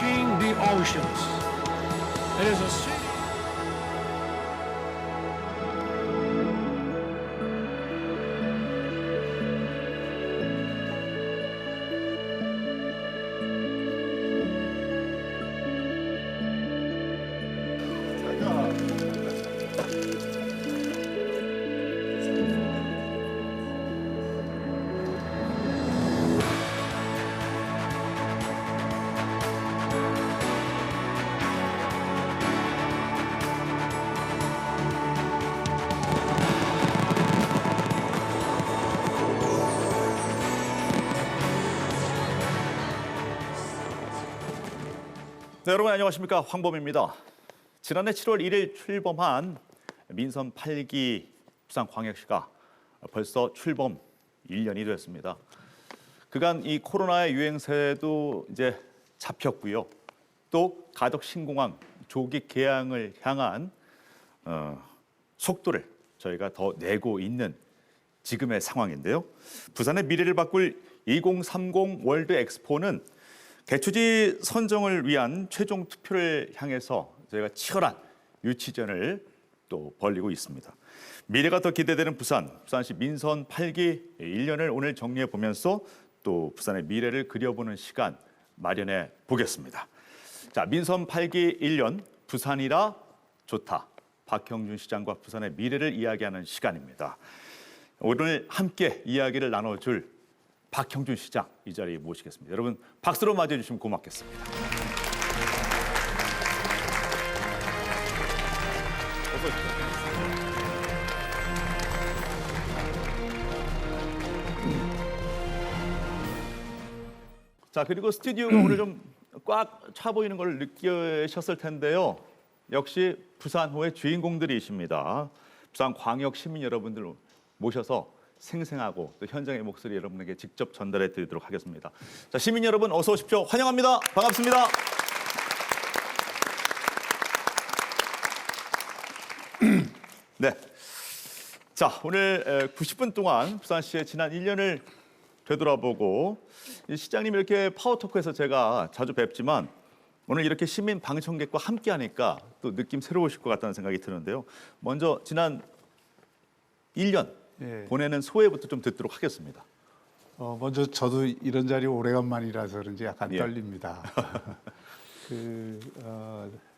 Reaching the oceans. It is a city. 네, 여러분 안녕하십니까, 황범입니다. 지난해 7월 1일 출범한 민선 8기 부산광역시가 벌써 출범 1년이 됐습니다. 그간 이 코로나의 유행세도 이제 잡혔고요. 또 가덕 신공항 조기 개항을 향한 속도를 저희가 더 내고 있는 지금의 상황인데요. 부산의 미래를 바꿀 2030 월드 엑스포는 개최지 선정을 위한 최종 투표를 향해서 저희가 치열한 유치전을 또 벌이고 있습니다. 미래가 더 기대되는 부산시 민선 8기 1년을 오늘 정리해 보면서 또 부산의 미래를 그려보는 시간 마련해 보겠습니다. 자, 민선 8기 1년 부산이라 좋다. 박형준 시장과 부산의 미래를 이야기하는 시간입니다. 오늘 함께 이야기를 나눠줄 박형준 시장 이 자리에 모시겠습니다. 여러분 박수로 맞이해 주시면 고맙겠습니다. 어서 오십시오. 자, 그리고 스튜디오가 오늘 좀 꽉 차 보이는 걸 느끼셨을 텐데요. 역시 부산호의 주인공들이십니다. 부산광역 시민 여러분들 모셔서 생생하고 또 현장의 목소리 여러분에게 직접 전달해 드리도록 하겠습니다. 자, 시민 여러분 어서 오십시오. 환영합니다. 반갑습니다. 네. 자, 오늘 90분 동안 부산시의 지난 1년을 되돌아보고 시장님 이렇게 파워토크에서 제가 자주 뵙지만 오늘 이렇게 시민 방청객과 함께 하니까 또 느낌 새로우실 것 같다는 생각이 드는데요. 먼저 지난 1년 보내는 소회부터 좀 듣도록 하겠습니다. 먼저 저도 이런 자리 오래간만이라서 그런지 약간 예. 떨립니다.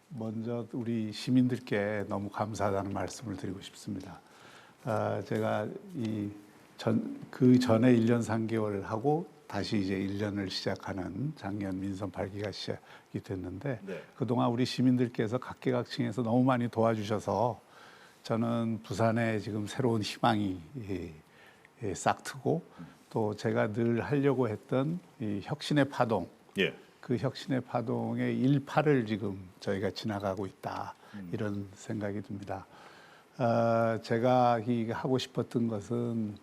먼저 우리 시민들께 너무 감사하다는 말씀을 드리고 싶습니다. 제가 그 전에 1년 3개월 하고 다시 이제 1년을 시작하는 작년 민선 8기가 시작이 됐는데 그동안 우리 시민들께서 각계각층에서 너무 많이 도와주셔서 저는 부산에 지금 새로운 희망이 싹트고 또 제가 늘 하려고 했던 이 혁신의 파동, 그 혁신의 파동의 일파를 지금 저희가 지나가고 있다 이런 생각이 듭니다. 제가 하고 싶었던 것은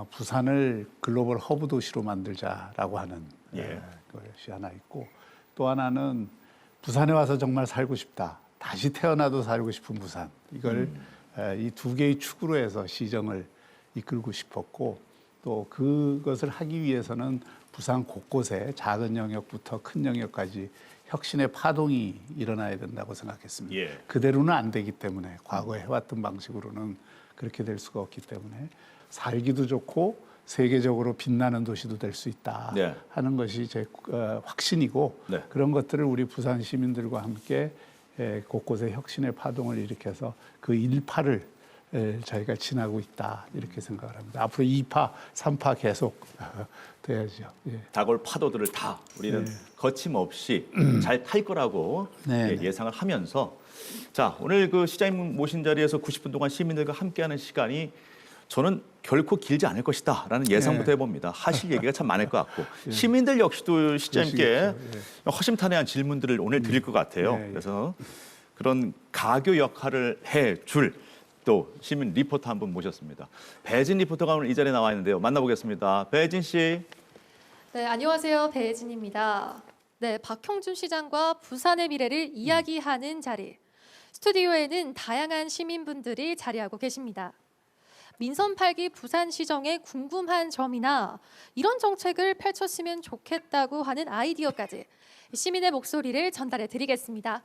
부산을 글로벌 허브 도시로 만들자라고 하는 것이 하나 있고 또 하나는 부산에 와서 정말 살고 싶다. 다시 태어나도 살고 싶은 부산. 이걸 이 두 개의 축으로 해서 시정을 이끌고 싶었고 또 그것을 하기 위해서는 부산 곳곳에 작은 영역부터 큰 영역까지 혁신의 파동이 일어나야 된다고 생각했습니다. 그대로는 안 되기 때문에 과거에 해왔던 방식으로는 그렇게 될 수가 없기 때문에 살기도 좋고 세계적으로 빛나는 도시도 될 수 있다 하는 것이 제 확신이고 그런 것들을 우리 부산 시민들과 함께 곳곳에 혁신의 파동을 일으켜서 그 일파를 저희가 지나고 있다 이렇게 생각을 합니다. 앞으로 2파, 3파 계속 돼야죠. 다가올 파도들을 다 우리는 거침없이 잘 탈 거라고 예상을 하면서 자, 오늘 그 시장님 모신 자리에서 90분 동안 시민들과 함께하는 시간이 저는 결코 길지 않을 것이다라는 예상부터 해봅니다. 하실 얘기가 참 많을 것 같고 시민들 역시도 시장님께 허심탄회한 질문들을 오늘 드릴 것 같아요. 그래서 그런 가교 역할을 해줄 또 시민 리포터 한 분 모셨습니다. 배진 리포터가 오늘 이 자리에 나와 있는데요. 만나보겠습니다. 배진 씨. 네, 안녕하세요. 배혜진입니다. 네, 박형준 시장과 부산의 미래를 이야기하는 자리. 스튜디오에는 다양한 시민분들이 자리하고 계십니다. 민선 8기 부산시정에 궁금한 점이나 이런 정책을 펼쳤으면 좋겠다고 하는 아이디어까지 시민의 목소리를 전달해 드리겠습니다.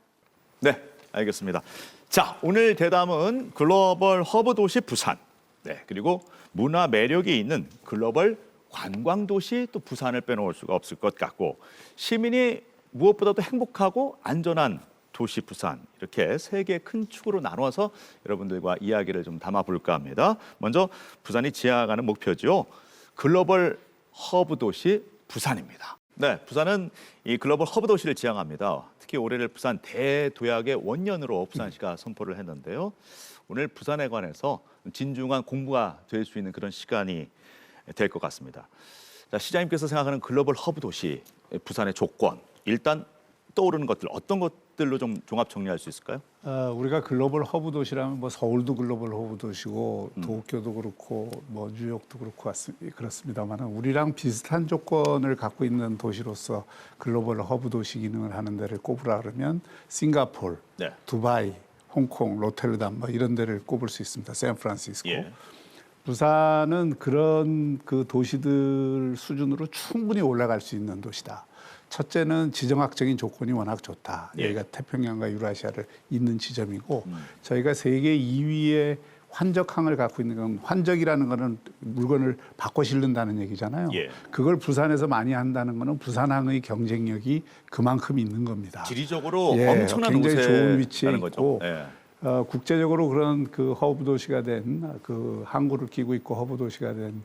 네, 알겠습니다. 자, 오늘 대담은 글로벌 허브 도시 부산. 네, 그리고 문화 매력이 있는 글로벌 관광 도시 또 부산을 빼놓을 수가 없을 것 같고 시민이 무엇보다도 행복하고 안전한 도시 부산 이렇게 세 개의 큰 축으로 나눠서 여러분들과 이야기를 좀 담아볼까 합니다. 먼저 부산이 지향하는 목표죠. 글로벌 허브 도시 부산입니다. 네, 부산은 이 글로벌 허브 도시를 지향합니다. 특히 올해를 부산 대도약의 원년으로 부산시가 선포를 했는데요. 오늘 부산에 관해서 진중한 공부가 될 수 있는 그런 시간이 될 것 같습니다. 자, 시장님께서 생각하는 글로벌 허브 도시 부산의 조건 일단 떠오르는 것들 어떤 것들로 좀 종합 정리할 수 있을까요? 우리가 글로벌 허브 도시라면 뭐 서울도 글로벌 허브 도시고 도쿄도 그렇고 뭐 뉴욕도 그렇고 그렇습니다만 우리랑 비슷한 조건을 갖고 있는 도시로서 글로벌 허브 도시 기능을 하는 데를 꼽으라 그러면 싱가포르, 네. 두바이, 홍콩, 로테르담 뭐 이런 데를 꼽을 수 있습니다. 샌프란시스코. 예. 부산은 그런 그 도시들 수준으로 충분히 올라갈 수 있는 도시다. 첫째는 지정학적인 조건이 워낙 좋다. 예. 여기가 태평양과 유라시아를 잇는 지점이고 저희가 세계 2위의 환적항을 갖고 있는 건 환적이라는 거는 물건을 바꿔 실른다는 얘기잖아요. 예. 그걸 부산에서 많이 한다는 거는 부산항의 경쟁력이 그만큼 있는 겁니다. 지리적으로 예, 엄청난 굉장히 좋은 위치에 우세라는 있고 거죠. 예. 국제적으로 그런 그 허브 도시가 된 그 항구를 끼고 있고 허브 도시가 된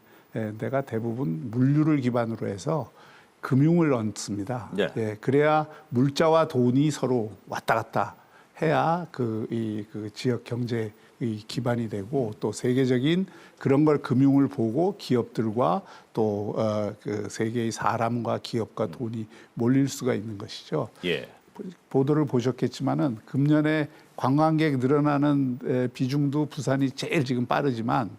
데가 대부분 물류를 기반으로 해서 금융을 얹습니다. 예. 예, 그래야 물자와 돈이 서로 왔다 갔다 해야 그 지역 경제의 기반이 되고 또 세계적인 그런 걸 금융을 보고 기업들과 또 그 세계의 사람과 기업과 돈이 몰릴 수가 있는 것이죠. 예. 보도를 보셨겠지만은 금년에 관광객 늘어나는 비중도 부산이 제일 지금 빠르지만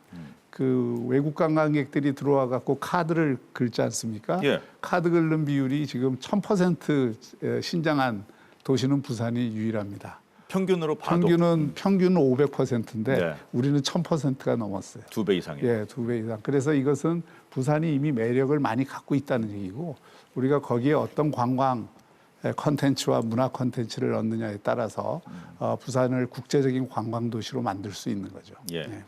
그 외국 관광객들이 들어와 갖고 카드를 긁지 않습니까? 예. 카드 긁는 비율이 지금 1000% 신장한 도시는 부산이 유일합니다. 평균으로 봐도 평균은 500%인데 네. 우리는 1000%가 넘었어요. 2배 이상이에요. 예, 2배 이상. 그래서 이것은 부산이 이미 매력을 많이 갖고 있다는 얘기고 우리가 거기에 어떤 관광 컨텐츠와 문화 컨텐츠를 얻느냐에 따라서 부산을 국제적인 관광 도시로 만들 수 있는 거죠. 예. 네.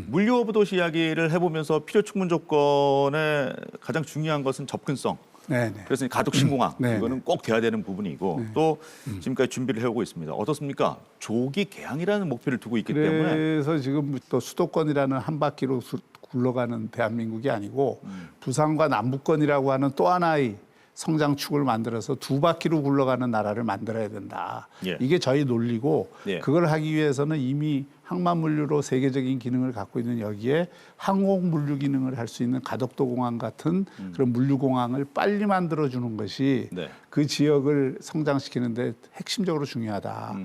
물류 허브 도시 이야기를 해보면서 필요 충분 조건의 가장 중요한 것은 접근성. 네네. 그래서 가족 신공항 네, 이거는 꼭 돼야 되는 부분이고 또 지금까지 준비를 해오고 있습니다. 어떻습니까? 조기 개항이라는 목표를 두고 있기 때문에 그래서 지금 또 수도권이라는 한 바퀴로 굴러가는 대한민국이 아니고 부산과 남부권이라고 하는 또 하나의 성장축을 만들어서 두 바퀴로 굴러가는 나라를 만들어야 된다. 예. 이게 저희 논리고 예. 그걸 하기 위해서는 이미 항만물류로 세계적인 기능을 갖고 있는 여기에 항공물류 기능을 할 수 있는 가덕도 공항 같은 그런 물류공항을 빨리 만들어주는 것이 네. 그 지역을 성장시키는데 핵심적으로 중요하다.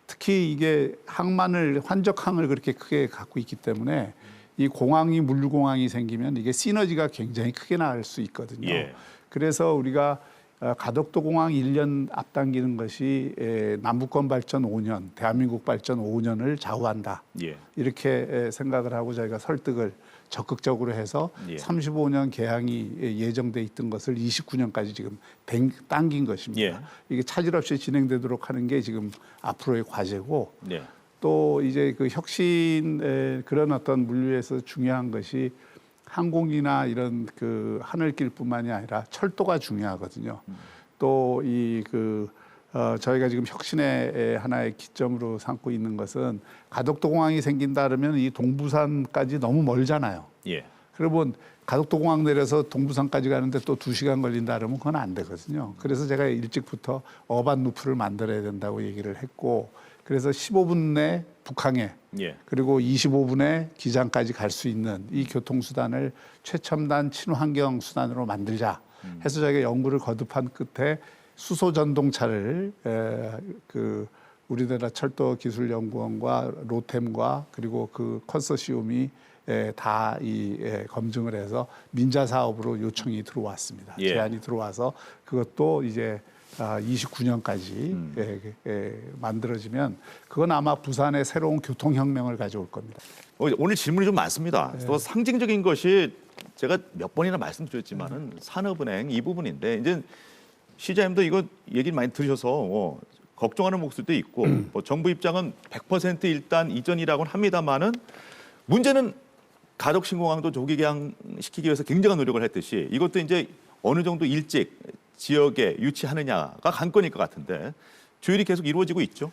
특히 이게 환적항을 그렇게 크게 갖고 있기 때문에 이 공항이 물류공항이 생기면 이게 시너지가 굉장히 크게 나올 수 있거든요. 예. 그래서 우리가 가덕도 공항 1년 앞당기는 것이 남북권 발전 5년, 대한민국 발전 5년을 좌우한다. 예. 이렇게 생각을 하고 저희가 설득을 적극적으로 해서 예. 35년 개항이 예정돼 있던 것을 29년까지 지금 당긴 것입니다. 예. 이게 차질 없이 진행되도록 하는 게 지금 앞으로의 과제고 네. 또 이제 그 혁신 그런 어떤 물류에서 중요한 것이 항공이나 이런 그 하늘길뿐만이 아니라 철도가 중요하거든요. 또 이 저희가 지금 혁신의 하나의 기점으로 삼고 있는 것은 가덕도 공항이 생긴다 그러면 이 동부산까지 너무 멀잖아요. 예. 그러면 가덕도 공항 내려서 동부산까지 가는데 또 2시간 걸린다 그러면 그건 안 되거든요. 그래서 제가 일찍부터 어반 루프를 만들어야 된다고 얘기를 했고 그래서 15분 내 북항에 예. 그리고 25분에 기장까지 갈 수 있는 이 교통수단을 최첨단 친환경 수단으로 만들자 해서 저희가 연구를 거듭한 끝에 수소 전동차를 우리나라 철도기술연구원과 로템과 그리고 그 컨소시엄이 다 검증을 해서 민자 사업으로 요청이 들어왔습니다. 예. 제안이 들어와서 그것도 이제 29년까지 만들어지면 그건 아마 부산의 새로운 교통혁명을 가져올 겁니다. 오늘 질문이 좀 많습니다. 또 상징적인 것이 제가 몇 번이나 말씀드렸지만은 산업은행 이 부분인데 이제 시장님도 이거 얘기 많이 들으셔서 걱정하는 목소리도 있고 뭐 정부 입장은 100% 일단 이전이라고는 합니다만은 문제는 가덕 신공항도 조기 개항시키기 위해서 굉장한 노력을 했듯이 이것도 이제 어느 정도 일찍 지역에 유치하느냐가 관건일 것 같은데 조율이 계속 이루어지고 있죠.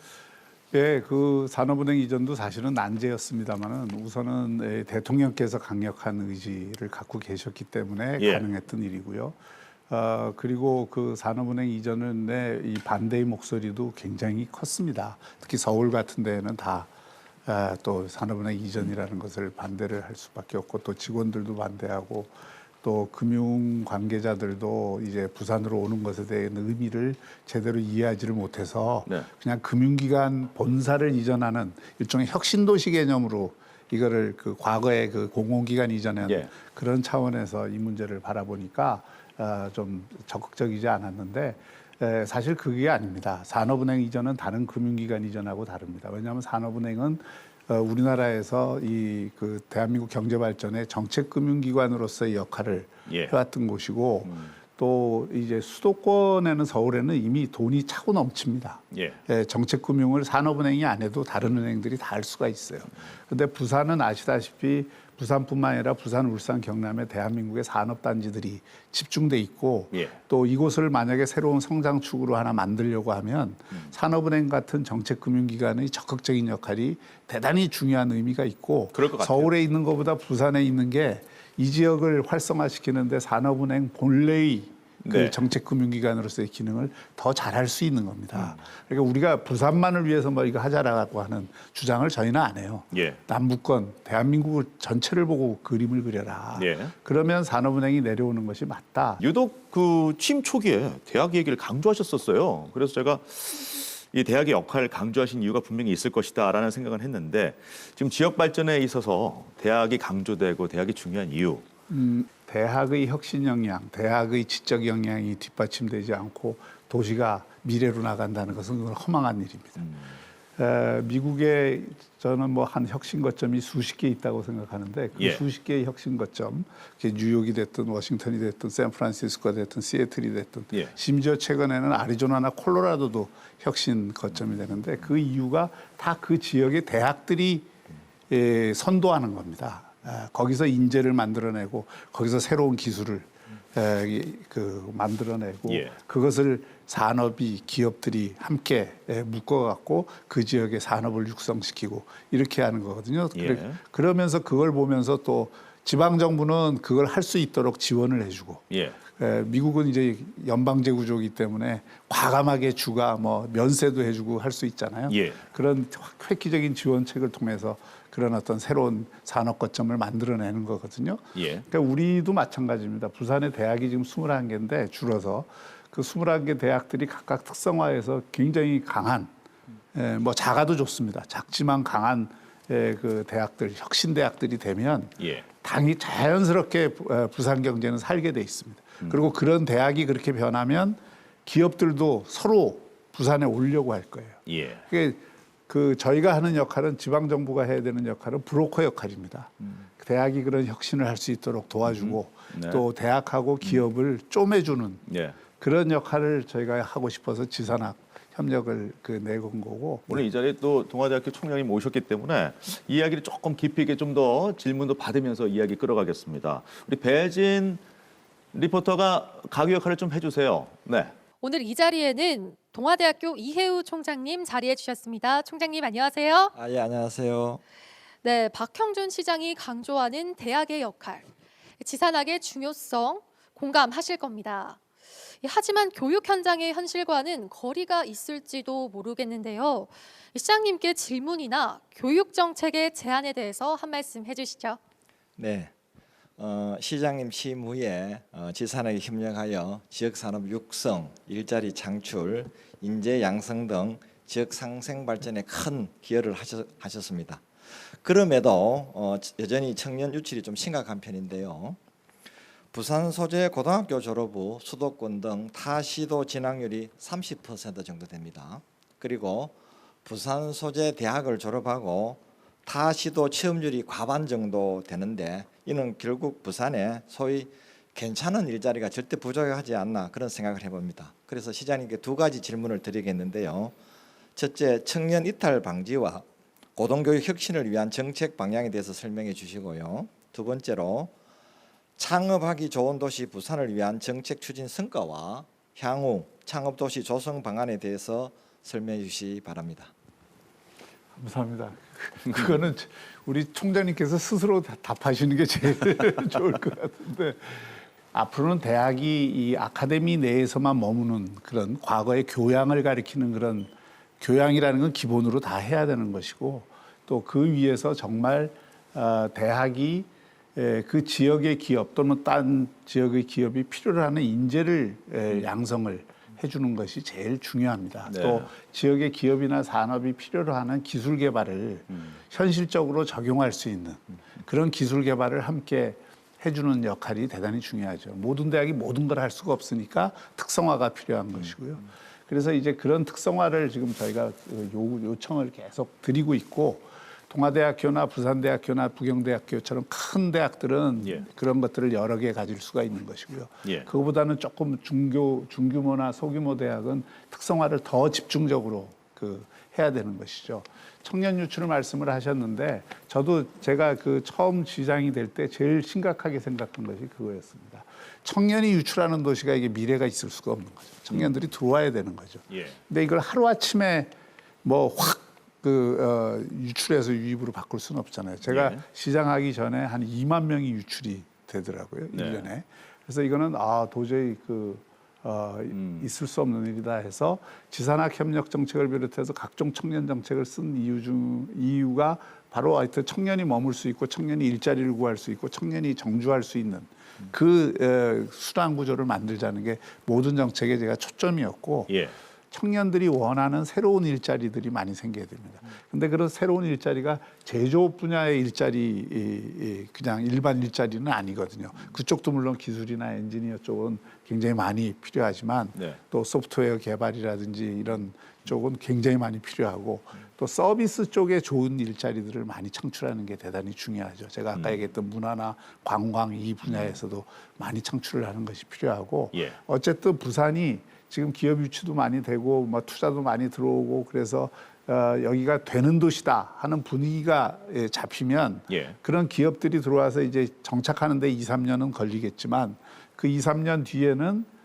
예, 그 산업은행 이전도 사실은 난제였습니다만은 우선은 대통령께서 강력한 의지를 갖고 계셨기 때문에 예. 가능했던 일이고요. 그리고 그 산업은행 이전의 이 반대의 목소리도 굉장히 컸습니다. 특히 서울 같은 데에는 다 또 산업은행 이전이라는 것을 반대를 할 수밖에 없고 또 직원들도 반대하고 또 금융 관계자들도 이제 부산으로 오는 것에 대한 의미를 제대로 이해하지를 못해서 네. 그냥 금융기관 본사를 이전하는 일종의 혁신도시 개념으로 이거를 그 과거에 그 공공기관 이전한 예. 그런 차원에서 이 문제를 바라보니까 좀 적극적이지 않았는데 사실 그게 아닙니다. 산업은행 이전은 다른 금융기관 이전하고 다릅니다. 왜냐하면 산업은행은 우리나라에서 이 그 대한민국 경제 발전의 정책금융기관으로서의 역할을 예. 해왔던 곳이고 또 이제 수도권에는 서울에는 이미 돈이 차고 넘칩니다. 예. 정책금융을 산업은행이 안 해도 다른 은행들이 다 할 수가 있어요. 그런데 부산은 아시다시피 부산뿐만 아니라 부산, 울산, 경남에 대한민국의 산업단지들이 집중돼 있고 예. 또 이곳을 만약에 새로운 성장축으로 하나 만들려고 하면 산업은행 같은 정책금융기관의 적극적인 역할이 대단히 중요한 의미가 있고 그럴 것 같아요. 서울에 있는 것보다 부산에 있는 게 이 지역을 활성화시키는데 산업은행 본래의 그 네. 정책금융기관으로서의 기능을 더 잘할 수 있는 겁니다. 그러니까 우리가 부산만을 위해서 뭐 이거 하자라고 하는 주장을 저희는 안 해요. 예. 남북권 대한민국 전체를 보고 그림을 그려라. 예. 그러면 산업은행이 내려오는 것이 맞다. 유독 그 취임 초기에 대학 얘기를 강조하셨었어요. 그래서 제가 이 대학의 역할을 강조하신 이유가 분명히 있을 것이다라는 생각은 했는데 지금 지역 발전에 있어서 대학이 강조되고 대학이 중요한 이유. 대학의 혁신 역량, 대학의 지적 역량이 뒷받침되지 않고 도시가 미래로 나간다는 것은 그건 허망한 일입니다. 미국에 저는 뭐 한 혁신 거점이 수십 개 있다고 생각하는데 그 예. 수십 개의 혁신 거점, 그게 뉴욕이 됐든 워싱턴이 됐든 샌프란시스코가 됐든 시애틀이 됐든 예. 심지어 최근에는 아리조나나 콜로라도도 혁신 거점이 되는데 그 이유가 다 그 지역의 대학들이 선도하는 겁니다. 거기서 인재를 만들어내고 거기서 새로운 기술을 만들어내고 예. 그것을 산업이 기업들이 함께 묶어갖고 그 지역의 산업을 육성시키고 이렇게 하는 거거든요. 예. 그러면서 그걸 보면서 또 지방 정부는 그걸 할 수 있도록 지원을 해주고 예. 미국은 이제 연방제 구조이기 때문에 과감하게 주가 뭐 면세도 해주고 할 수 있잖아요. 예. 그런 획기적인 지원책을 통해서 그런 어떤 새로운 산업 거점을 만들어내는 거거든요. 예. 그러니까 우리도 마찬가지입니다. 부산의 대학이 지금 21개인데 줄어서 그 21개 대학들이 각각 특성화해서 굉장히 강한 뭐 작아도 좋습니다. 작지만 강한 그 대학들, 혁신 대학들이 되면 예. 당이 자연스럽게 부산 경제는 살게 돼 있습니다. 그리고 그런 대학이 그렇게 변하면 기업들도 서로 부산에 오려고 할 거예요. 예. 그 저희가 하는 역할은 지방 정부가 해야 되는 역할은 브로커 역할입니다. 대학이 그런 혁신을 할 수 있도록 도와주고 네. 또 대학하고 기업을 쪼매주는 예. 그런 역할을 저희가 하고 싶어서 지산학 협력을 내건 거고. 오늘 이 자리에 또 동아대학교 총장님 모셨기 때문에 이야기를 조금 깊이 있게 좀 더 질문도 받으면서 이야기 끌어가겠습니다. 우리 배진 리포터가 가교 역할을 좀 해주세요. 네. 오늘 이 자리에는 동아대학교 이혜우 총장님 자리해 주셨습니다. 총장님 안녕하세요. 예, 안녕하세요. 네, 박형준 시장이 강조하는 대학의 역할, 지산학의 중요성 공감하실 겁니다. 하지만 교육 현장의 현실과는 거리가 있을지도 모르겠는데요. 시장님께 질문이나 교육 정책의 제안에 대해서 한 말씀 해주시죠. 네, 시장님 취임 후에 지산하게 협력하여 지역산업 육성, 일자리 창출, 인재 양성 등 지역 상생 발전에 큰 기여를 하셨습니다. 그럼에도 여전히 청년 유출이 좀 심각한 편인데요. 부산 소재 고등학교 졸업 후 수도권 등 타 시도 진학률이 30% 정도 됩니다. 그리고 부산 소재 대학을 졸업하고 타 시도 취업률이 과반 정도 되는데 이는 결국 부산에 소위 괜찮은 일자리가 절대 부족하지 않나 그런 생각을 해봅니다. 그래서 시장님께 두 가지 질문을 드리겠는데요. 첫째, 청년 이탈 방지와 고등교육 혁신을 위한 정책 방향에 대해서 설명해 주시고요. 두 번째로 창업하기 좋은 도시 부산을 위한 정책 추진 성과와 향후 창업도시 조성 방안에 대해서 설명해 주시기 바랍니다. 감사합니다. 그거는 우리 총장님께서 스스로 답하시는 게 제일 좋을 것 같은데 앞으로는 대학이 이 아카데미 내에서만 머무는 그런 과거의 교양을 가리키는 그런 교양이라는 건 기본으로 다 해야 되는 것이고 또 그 위에서 정말 대학이 그 지역의 기업 또는 딴 지역의 기업이 필요로 하는 인재를 양성을 해주는 것이 제일 중요합니다. 네. 또 지역의 기업이나 산업이 필요로 하는 기술 개발을 현실적으로 적용할 수 있는 그런 기술 개발을 함께 해주는 역할이 대단히 중요하죠. 모든 대학이 모든 걸 할 수가 없으니까 특성화가 필요한 것이고요. 그래서 이제 그런 특성화를 지금 저희가 요청을 계속 드리고 있고 동아대학교나 부산대학교나 부경대학교처럼 큰 대학들은 예. 그런 것들을 여러 개 가질 수가 있는 것이고요. 예. 그거보다는 조금 중규모나 소규모 대학은 특성화를 더 집중적으로 해야 되는 것이죠. 청년 유출을 말씀을 하셨는데 저도 제가 처음 시장이 될 때 제일 심각하게 생각한 것이 그거였습니다. 청년이 유출하는 도시가 이게 미래가 있을 수가 없는 거죠. 청년들이 들어와야 되는 거죠. 예. 근데 이걸 하루아침에 뭐 확 유출해서 유입으로 바꿀 수는 없잖아요. 제가 예. 시장하기 전에 한 2만 명이 유출이 되더라고요. 네. 1년에. 그래서 이거는 도저히 있을 수 없는 일이다 해서 지산학 협력 정책을 비롯해서 각종 청년 정책을 쓴 이유가 바로 하여튼 청년이 머물 수 있고 청년이 일자리를 구할 수 있고 청년이 정주할 수 있는 수단 구조를 만들자는 게 모든 정책의 제가 초점이었고 예. 청년들이 원하는 새로운 일자리들이 많이 생겨야 됩니다. 근데 그런 새로운 일자리가 제조업 분야의 일자리, 그냥 일반 일자리는 아니거든요. 그쪽도 물론 기술이나 엔지니어 쪽은 굉장히 많이 필요하지만 네. 또 소프트웨어 개발이라든지 이런 쪽은 굉장히 많이 필요하고 또 서비스 쪽에 좋은 일자리들을 많이 창출하는 게 대단히 중요하죠. 제가 아까 얘기했던 문화나 관광 이 분야에서도 많이 창출을 하는 것이 필요하고 예. 어쨌든 부산이 지금 기업 유치도 많이 되고 뭐 투자도 많이 들어오고 그래서 여기가 되는 도시다 하는 분위기가 잡히면 예. 그런 기업들이 들어와서 이제 정착하는 데 2, 3년은 걸리겠지만 그 2, 3년 뒤에는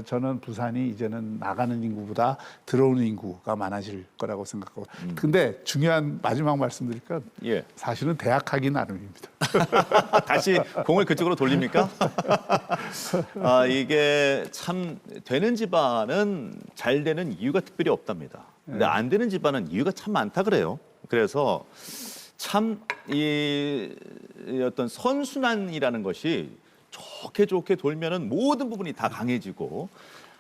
저는 부산이 이제는 나가는 인구보다 들어오는 인구가 많아질 거라고 생각하고 근데 중요한 마지막 말씀드릴까 예. 사실은 대학하기 나름입니다. 다시 공을 그쪽으로 돌립니까? 이게 참 되는 집안은 잘 되는 이유가 특별히 없답니다. 근데 안 되는 집안은 이유가 참 많다 그래요. 그래서 참 이 어떤 선순환이라는 것이 좋게 돌면은 모든 부분이 다 강해지고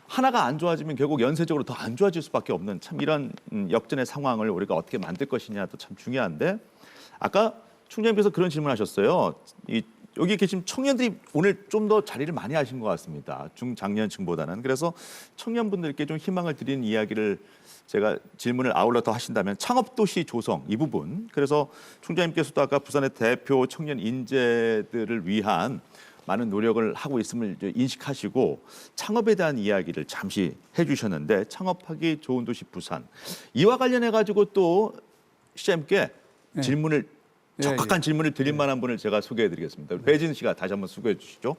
하나가 안 좋아지면 결국 연쇄적으로 더 안 좋아질 수밖에 없는 참 이런 역전의 상황을 우리가 어떻게 만들 것이냐도 참 중요한데 아까 총장님께서 그런 질문하셨어요. 여기 계신 청년들이 오늘 좀 더 자리를 많이 하신 것 같습니다. 중장년층보다는. 그래서 청년분들께 좀 희망을 드리는 이야기를 제가 질문을 아울러 더 하신다면 창업도시 조성 이 부분. 그래서 총장님께서도 아까 부산의 대표 청년 인재들을 위한 많은 노력을 하고 있음을 이제 인식하시고 창업에 대한 이야기를 잠시 해주셨는데 창업하기 좋은 도시 부산. 이와 관련해 가지고 또 시장님께 네. 질문을 적합한 질문을 드릴 만한 분을 제가 소개해드리겠습니다. 배진 씨가 다시 한번 소개해 주시죠.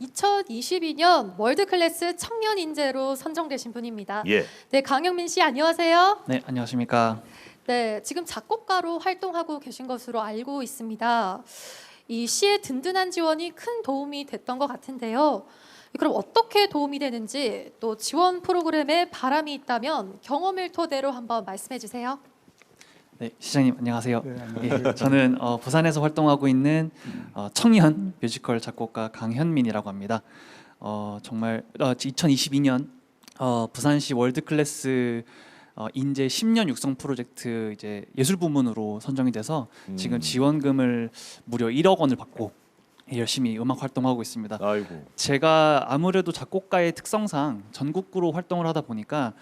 2022년 월드클래스 청년 인재로 선정되신 분입니다. 예. 네, 강영민 씨 안녕하세요. 네, 안녕하십니까. 네, 지금 작곡가로 활동하고 계신 것으로 알고 있습니다. 이 시의 든든한 지원이 큰 도움이 됐던 것 같은데요. 그럼 어떻게 도움이 되는지 또 지원 프로그램에 바람이 있다면 경험을 토대로 한번 말씀해 주세요. 네, 시장님 안녕하세요. 네, 안녕하세요. 예, 저는 부산에서 활동하고 있는 청년 뮤지컬 작곡가 강현민이라고 합니다. 정말 2022년 부산시 월드클래스 인재 10년 육성 프로젝트 이제 예술 부문으로 선정이 돼서 지금 지원금을 무려 1억 원을 받고 열심히 음악 활동하고 있습니다. 아이고. 제가 아무래도 작곡가의 특성상 전국구로 활동을 하다 보니까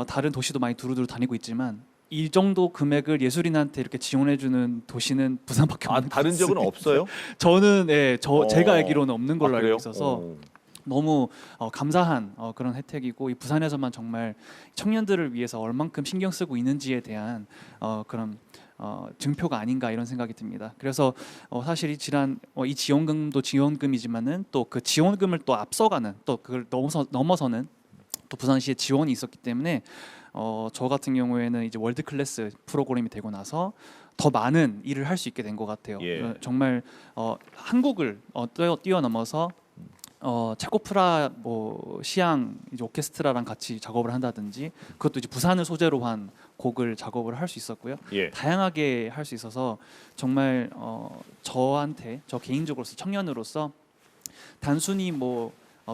다른 도시도 많이 두루두루 다니고 있지만 이 정도 금액을 예술인한테 이렇게 지원해주는 도시는 부산밖에 없는 것 다른 지역은 같습니다. 없어요? 저는 제가 어. 알기로는 없는 걸로 그래요? 알고 있어서 너무 감사한 그런 혜택이고 이 부산에서만 정말 청년들을 위해서 얼만큼 신경 쓰고 있는지에 대한 그런 증표가 아닌가 이런 생각이 듭니다. 그래서 사실 이 지원금도 지원금이지만은 또 그 지원금을 또 앞서가는 또 그걸 넘어서는 또 부산시의 지원이 있었기 때문에 저 같은 경우에는 이제 월드 클래스 프로그램이 되고 나서 더 많은 일을 할 수 있게 된 것 같아요. 예. 정말 한국을 뛰어넘어서 체코프라 시향 이제 오케스트라랑 같이 작업을 한다든지 그것도 이제 부산을 소재로 한 곡을 작업을 할 수 있었고요. 예. 다양하게 할 수 있어서 정말 저 개인적으로서 청년으로서 단순히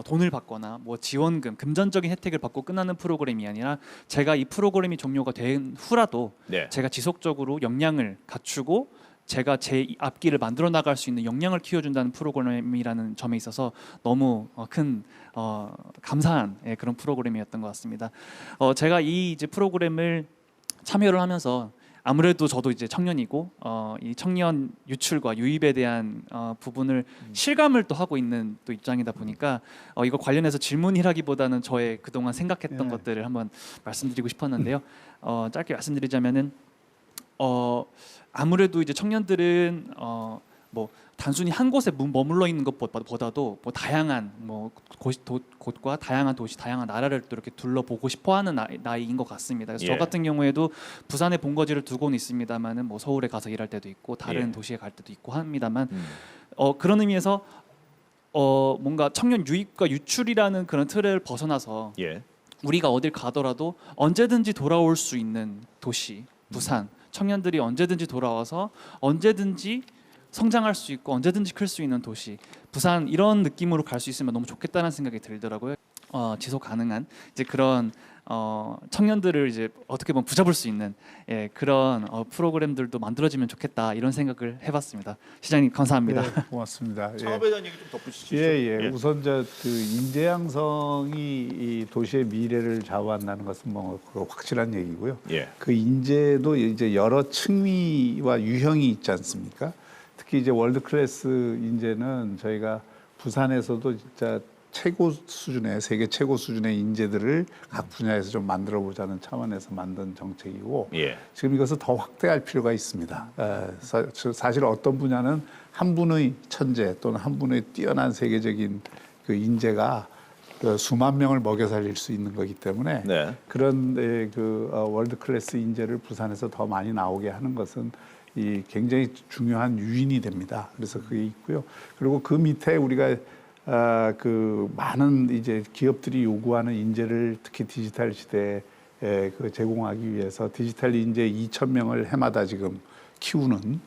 돈을 받거나 지원금, 금전적인 혜택을 받고 끝나는 프로그램이 아니라 제가 이 프로그램이 종료가 된 후라도 네. 제가 지속적으로 역량을 갖추고 제가 제 앞길을 만들어 나갈 수 있는 역량을 키워준다는 프로그램이라는 점에 있어서 너무 큰 감사한 그런 프로그램이었던 것 같습니다. 제가 이 이제 프로그램을 참여를 하면서 아무래도 저도 이제 청년이고 이 청년 유출과 유입에 대한 부분을 실감을 또 하고 있는 또 입장이다 보니까 이거 관련해서 질문이라기보다는 저의 그동안 생각했던 네. 것들을 한번 말씀드리고 싶었는데요. 짧게 말씀드리자면은 아무래도 이제 청년들은 단순히 한 곳에 머물러 있는 것보다도 다양한 곳과 다양한 도시, 다양한 나라를 또 이렇게 둘러보고 싶어하는 나이인 것 같습니다. 그래서 예. 저 같은 경우에도 부산에 본거지를 두고는 있습니다만은 서울에 가서 일할 때도 있고 다른 예. 도시에 갈 때도 있고 합니다만 그런 의미에서 뭔가 청년 유입과 유출이라는 그런 틀을 벗어나서 예. 우리가 어딜 가더라도 언제든지 돌아올 수 있는 도시, 부산. 청년들이 언제든지 돌아와서 언제든지 성장할 수 있고 언제든지 클 수 있는 도시 부산 이런 느낌으로 갈 수 있으면 너무 좋겠다는 생각이 들더라고요. 지속 가능한 이제 그런 청년들을 이제 어떻게 보면 붙잡을 수 있는 그런 프로그램들도 만들어지면 좋겠다 이런 생각을 해봤습니다. 시장님 감사합니다. 네, 고맙습니다. 창업에 대한 얘기 좀 덧붙이시죠. 예. 우선 그 인재 양성이 이 도시의 미래를 좌우한다는 것은 그거 확실한 얘기고요. 예. 그 인재도 이제 여러 층위와 유형이 있지 않습니까? 특히 이제 월드 클래스 인재는 저희가 부산에서도 진짜 최고 수준의 세계 최고 수준의 인재들을 각 분야에서 좀 만들어 보자는 차원에서 만든 정책이고 예. 지금 이것을 더 확대할 필요가 있습니다. 사실 어떤 분야는 한 분의 천재 또는 한 분의 뛰어난 세계적인 그 인재가 수만 명을 먹여 살릴 수 있는 거기 때문에 네. 그런 그 월드 클래스 인재를 부산에서 더 많이 나오게 하는 것은 이 굉장히 중요한 요인이 됩니다. 그래서 그게 있고요. 그리고 그 밑에 우리가 그 많은 이제 기업들이 요구하는 인재를 특히 디지털 시대에 그 제공하기 위해서 디지털 인재 2,000명을 해마다 지금 키우는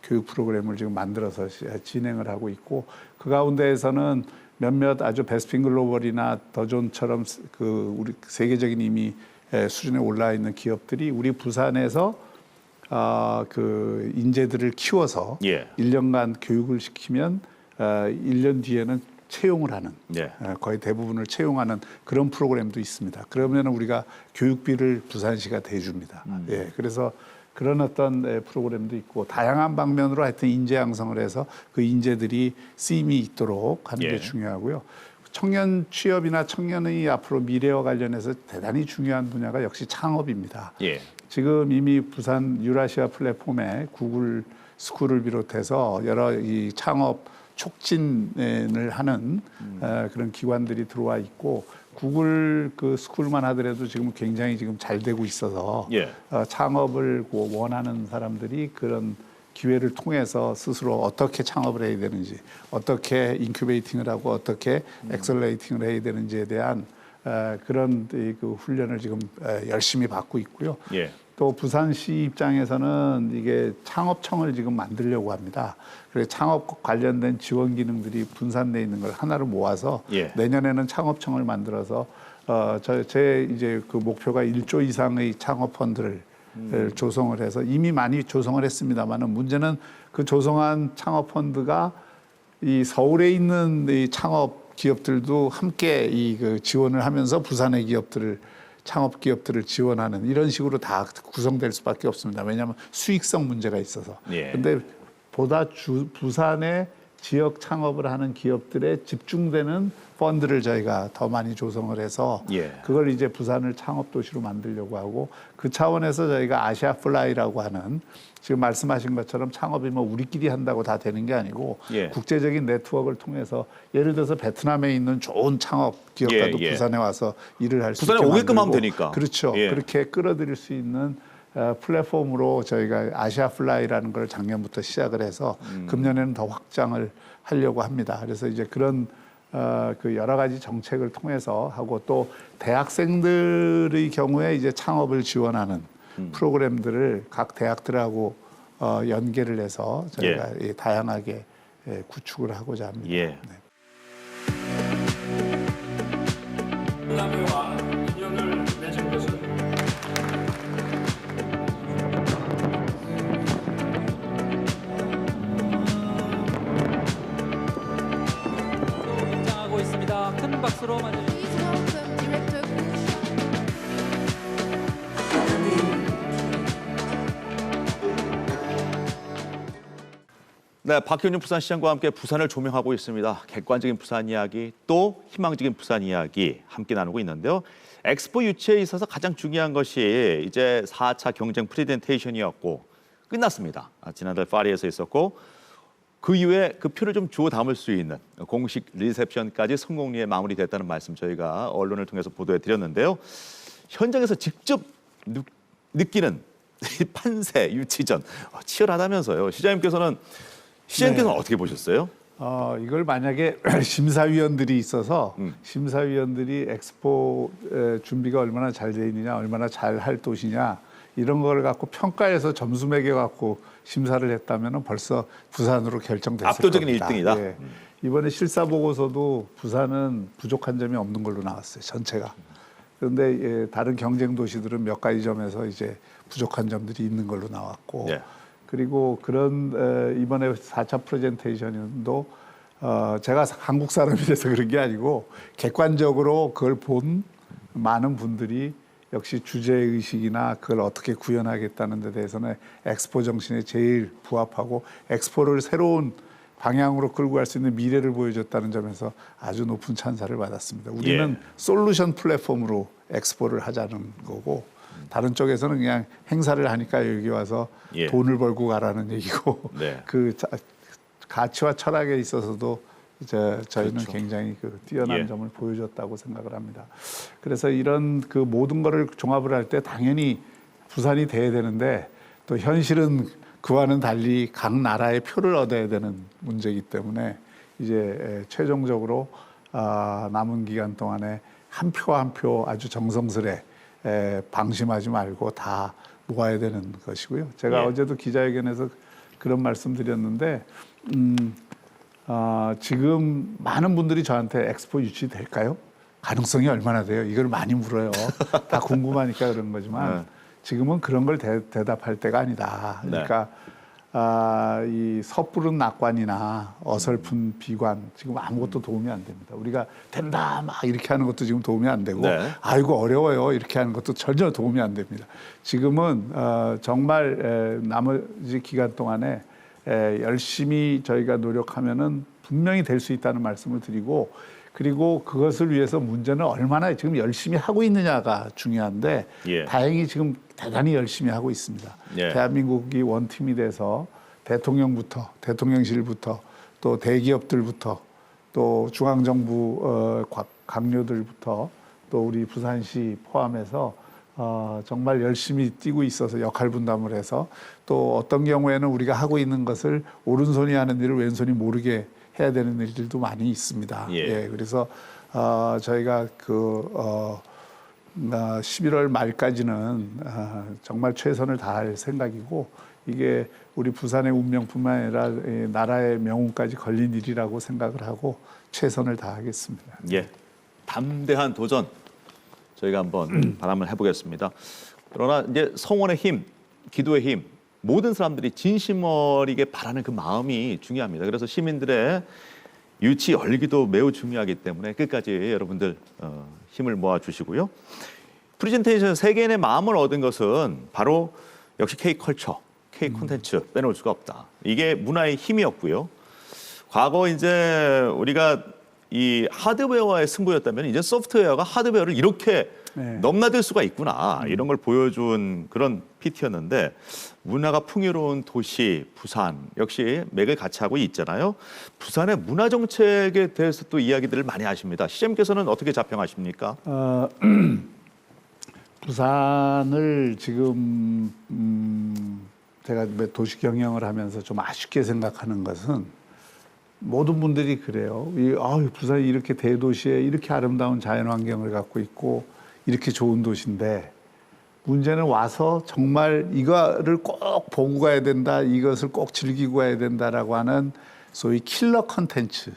교육 프로그램을 지금 만들어서 진행을 하고 있고 그 가운데에서는 몇몇 아주 베스핀 글로벌이나 더존처럼 그 우리 세계적인 이미 수준에 올라 있는 기업들이 우리 부산에서 그 인재들을 키워서 예. 1년간 교육을 시키면 1년 뒤에는 채용을 하는 예. 거의 대부분을 채용하는 그런 프로그램도 있습니다. 그러면 우리가 교육비를 부산시가 대줍니다. 예, 그래서 그런 어떤 프로그램도 있고 다양한 방면으로 하여튼 인재 양성을 해서 그 인재들이 쓰임이 있도록 하는 예. 게 중요하고요. 청년 취업이나 청년의 앞으로 미래와 관련해서 대단히 중요한 분야가 역시 창업입니다. 예. 지금 이미 부산 유라시아 플랫폼에 구글 스쿨을 비롯해서 여러 이 창업 촉진을 하는 그런 기관들이 들어와 있고 구글 그 스쿨만 하더라도 지금 굉장히 지금 잘 되고 있어서 예. 창업을 원하는 사람들이 그런 기회를 통해서 스스로 어떻게 창업을 해야 되는지, 어떻게 인큐베이팅을 하고 어떻게 엑셀레이팅을 해야 되는지에 대한 그런 그 훈련을 지금 열심히 받고 있고요. 예. 또 부산시 입장에서는 이게 창업청을 지금 만들려고 합니다. 그래서 창업 관련된 지원 기능들이 분산돼 있는 걸 하나로 모아서 예. 내년에는 창업청을 만들어서 제 이제 그 목표가 1조 이상의 창업 펀드를 조성을 해서 이미 많이 조성을 했습니다만은 문제는 그 조성한 창업 펀드가 이 서울에 있는 이 창업 기업들도 함께 그 지원을 하면서 부산의 기업들을 창업 기업들을 지원하는 이런 식으로 다 구성될 수밖에 없습니다. 왜냐하면 수익성 문제가 있어서. 그런데 보다 부산의 지역 창업을 하는 기업들에 집중되는 펀드를 저희가 더 많이 조성을 해서 그걸 이제 부산을 창업 도시로 만들려고 하고 그 차원에서 저희가 아시아 플라이라고 하는 지금 말씀하신 것처럼 창업이 뭐 우리끼리 한다고 다 되는 게 아니고 국제적인 네트워크를 통해서 예를 들어서 베트남에 있는 좋은 창업 기업가도 부산에 와서 일을 할 수 있게 부산에 오게끔 만들고 하면 되니까. 그렇죠. 그렇게 끌어들일 수 있는 플랫폼으로 저희가 아시아 플라이라는 걸 작년부터 시작을 해서 금년에는 더 확장을 하려고 합니다. 그래서 이제 그런 그 여러 가지 정책을 통해서 하고 또 대학생들의 경우에 이제 창업을 지원하는 프로그램들을 각 대학들하고 연계를 해서 저희가 다양하게 구축을 하고자 합니다. 네. 공감회와 인연을 맺은 것은 입장하고 있습니다. 큰 박수로 맞아주세요. Please welcome Director Gu 네, 박현준 부산시장과 함께 부산을 조명하고 있습니다. 객관적인 부산 이야기, 또 희망적인 부산 이야기 함께 나누고 있는데요. 엑스포 유치에 있어서 가장 중요한 것이 이제 4차 경쟁 프레젠테이션이었고 끝났습니다. 지난달 파리에서 있었고 그 이후에 그 표를 좀 주워 담을 수 있는 공식 리셉션까지 성공리에 마무리됐다는 말씀 저희가 언론을 통해서 보도해 드렸는데요. 현장에서 직접 느끼는 판세 유치전 치열하다면서요. 시장님께서는 어떻게 보셨어요? 이걸 만약에 심사위원들이 있어서 심사위원들이 엑스포 준비가 얼마나 잘 돼 있느냐, 얼마나 잘 할 도시냐 이런 걸 갖고 평가해서 점수 매겨 갖고 심사를 했다면 벌써 부산으로 결정됐을 압도적인 겁니다. 1등이다. 예. 이번에 실사 보고서도 부산은 부족한 점이 없는 걸로 나왔어요. 전체가. 그런데 다른 경쟁 도시들은 몇 가지 점에서 이제 부족한 점들이 있는 걸로 나왔고. 그리고 그런 이번에 4차 프레젠테이션도 제가 한국 사람이라서 그런 게 아니고 객관적으로 그걸 본 많은 분들이 역시 주제의식이나 그걸 어떻게 구현하겠다는 데 대해서는 엑스포 정신에 제일 부합하고 엑스포를 새로운 방향으로 끌고 갈 수 있는 미래를 보여줬다는 점에서 아주 높은 찬사를 받았습니다. 우리는 솔루션 플랫폼으로 엑스포를 하자는 거고 다른 쪽에서는 그냥 행사를 하니까 여기 와서 돈을 벌고 가라는 얘기고 그 가치와 철학에 있어서도 저희는 굉장히 그 뛰어난 점을 보여줬다고 생각을 합니다. 그래서 이런 그 모든 거를 종합을 할 때 당연히 부산이 돼야 되는데 또 현실은 그와는 달리 각 나라의 표를 얻어야 되는 문제이기 때문에 이제 최종적으로 남은 기간 동안에 한 표 한 표 아주 정성스레 방심하지 말고 다 모아야 되는 것이고요. 제가 어제도 기자회견에서 그런 말씀 드렸는데 지금 많은 분들이 저한테 엑스포 유치될까요? 가능성이 얼마나 돼요? 이걸 많이 물어요. 다 궁금하니까 그런 거지만 지금은 그런 걸 대답할 때가 아니다. 그러니까 이 섣부른 낙관이나 어설픈 비관 지금 아무것도 도움이 안 됩니다. 우리가 된다 막 이렇게 하는 것도 지금 도움이 안 되고 아이고 어려워요 이렇게 하는 것도 전혀 도움이 안 됩니다. 지금은 정말 나머지 기간 동안에 열심히 저희가 노력하면은 분명히 될 수 있다는 말씀을 드리고 그리고 그것을 위해서 문제는 얼마나 지금 열심히 하고 있느냐가 중요한데 다행히 지금 대단히 열심히 하고 있습니다. 대한민국이 원팀이 돼서 대통령부터 대통령실부터 또 대기업들부터 또 중앙정부 강요들부터 또 우리 부산시 포함해서 정말 열심히 뛰고 있어서 역할 분담을 해서 또 어떤 경우에는 우리가 하고 있는 것을 오른손이 하는 일을 왼손이 모르게 해야 되는 일들도 많이 있습니다. 예. 예, 그래서 저희가 11월 말까지는 정말 최선을 다할 생각이고 이게 우리 부산의 운명뿐만 아니라 나라의 명운까지 걸린 일이라고 생각을 하고 최선을 다하겠습니다. 예, 담대한 도전 저희가 한번 바람을 해보겠습니다. 그러나 이제 성원의 힘, 기도의 힘, 모든 사람들이 진심 어리게 바라는 그 마음이 중요합니다. 그래서 시민들의 유치 열기도 매우 중요하기 때문에 끝까지 여러분들 힘을 모아주시고요. 프레젠테이션 세계인의 마음을 얻은 것은 바로 역시 K컬처, K콘텐츠 빼놓을 수가 없다. 이게 문화의 힘이었고요. 과거 이제 우리가 이 하드웨어와의 승부였다면 이제 소프트웨어가 하드웨어를 이렇게 넘나들 수가 있구나. 이런 걸 보여준 그런 PT였는데 문화가 풍요로운 도시 부산 역시 맥을 같이 하고 있잖아요. 부산의 문화 정책에 대해서 또 이야기들을 많이 하십니다. 시장님께서는 어떻게 자평하십니까? 부산을 지금 제가 도시 경영을 하면서 좀 아쉽게 생각하는 것은 모든 분들이 그래요. 부산이 이렇게 대도시에 이렇게 아름다운 자연환경을 갖고 있고 이렇게 좋은 도시인데 문제는 와서 정말 이거를 꼭 보고 가야 된다, 이것을 꼭 즐기고 가야 된다라고 하는 소위 킬러 컨텐츠,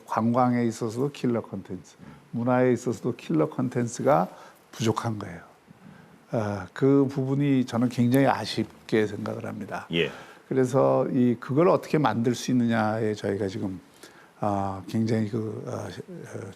관광에 있어서도 킬러 컨텐츠, 문화에 있어서도 킬러 컨텐츠가 부족한 거예요. 그 부분이 저는 굉장히 아쉽게 생각을 합니다. 예. 그래서 그걸 어떻게 만들 수 있느냐에 저희가 지금 굉장히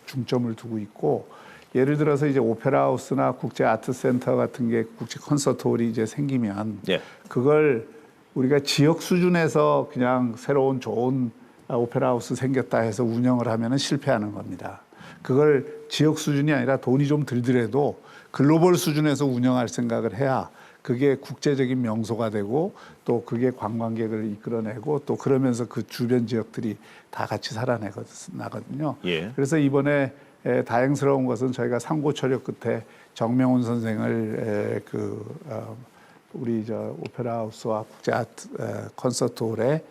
중점을 두고 있고, 예를 들어서 이제 오페라 하우스나 국제 아트 센터 같은 게 국제 콘서트홀이 이제 생기면 예. 그걸 우리가 지역 수준에서 그냥 새로운 좋은 오페라 하우스 생겼다 해서 운영을 하면은 실패하는 겁니다. 그걸 지역 수준이 아니라 돈이 좀 들더라도 글로벌 수준에서 운영할 생각을 해야 그게 국제적인 명소가 되고 또 그게 관광객을 이끌어내고 또 그러면서 그 주변 지역들이 다 같이 살아나거든요. 예. 그래서 이번에 다행스러운 것은 저희가 상고철학 끝에 정명훈 선생을 우리 오페라 하우스와 국제 아트 콘서트홀에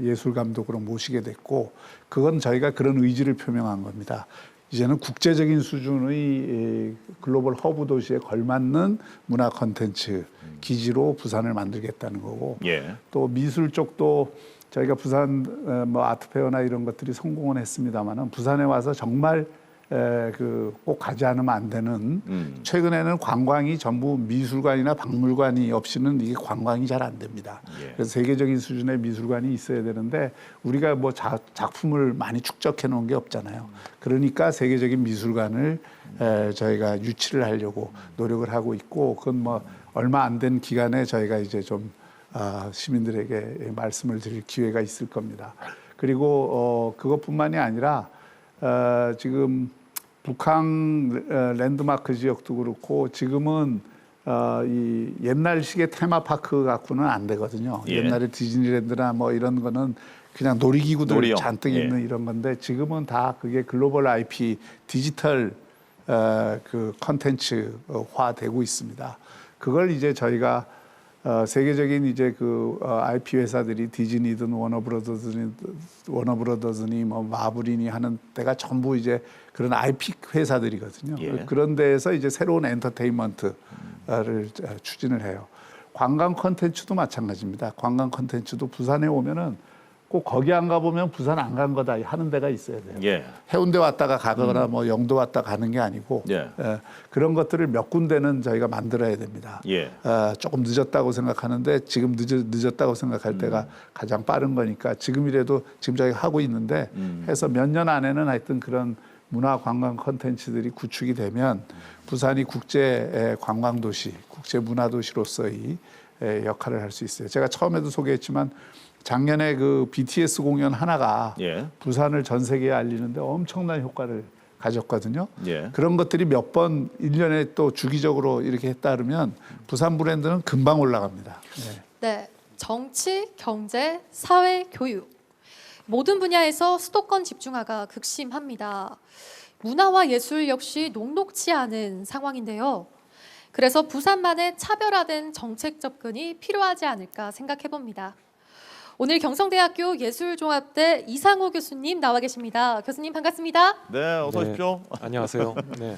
예술 감독으로 모시게 됐고, 그건 저희가 그런 의지를 표명한 겁니다. 이제는 국제적인 수준의 글로벌 허브 도시에 걸맞는 문화 콘텐츠 기지로 부산을 만들겠다는 거고, 예. 또 미술 쪽도 저희가 부산 아트페어나 이런 것들이 성공은 했습니다만은 부산에 와서 정말 꼭 가지 않으면 안 되는, 최근에는 관광이 전부 미술관이나 박물관이 없이는 이게 관광이 잘 안 됩니다. 예. 그래서 세계적인 수준의 미술관이 있어야 되는데 우리가 작품을 많이 축적해 놓은 게 없잖아요. 그러니까 세계적인 미술관을 저희가 유치를 하려고 노력을 하고 있고, 그건 얼마 안 된 기간에 저희가 이제 좀 시민들에게 말씀을 드릴 기회가 있을 겁니다. 그리고 그것뿐만이 아니라 지금 북한 랜드마크 지역도 그렇고 지금은 이 옛날식의 테마파크 갖고는 안 되거든요. 예. 옛날에 디즈니랜드나 이런 거는 그냥 놀이기구들 놀이용. 잔뜩 예. 있는 이런 건데 지금은 다 그게 글로벌 IP 디지털 컨텐츠화 되고 있습니다. 그걸 이제 저희가 세계적인 이제 IP 회사들이 디즈니든 워너브라더즈니 마블이니 하는 데가 전부 이제 그런 IP 회사들이거든요. 예. 그런 데에서 이제 새로운 엔터테인먼트를 추진을 해요. 관광 콘텐츠도 마찬가지입니다. 관광 콘텐츠도 부산에 오면은 꼭 거기 안 가보면 부산 안 간 거다 하는 데가 있어야 돼요. 예. 해운대 왔다가 가거나 영도 왔다 가는 게 아니고 예. 그런 것들을 몇 군데는 저희가 만들어야 됩니다. 예. 조금 늦었다고 생각하는데 지금 늦었다고 생각할 때가 가장 빠른 거니까 지금이라도 지금 저희가 하고 있는데 해서 몇 년 안에는 하여튼 그런 문화 관광 콘텐츠들이 구축이 되면 부산이 국제 관광 도시, 국제 문화 도시로서의 역할을 할 수 있어요. 제가 처음에도 소개했지만 작년에 그 BTS 공연 하나가 예. 부산을 전 세계에 알리는데 엄청난 효과를 가졌거든요. 예. 그런 것들이 몇 번 1년에 또 주기적으로 이렇게 했다 그러면 부산 브랜드는 금방 올라갑니다. 네, 정치, 경제, 사회, 교육 모든 분야에서 수도권 집중화가 극심합니다. 문화와 예술 역시 녹록지 않은 상황인데요. 그래서 부산만의 차별화된 정책 접근이 필요하지 않을까 생각해 봅니다. 오늘 경성대학교 예술종합대 이상호 교수님 나와 계십니다. 교수님 반갑습니다. 네, 어서 오십시오. 안녕하세요. 네.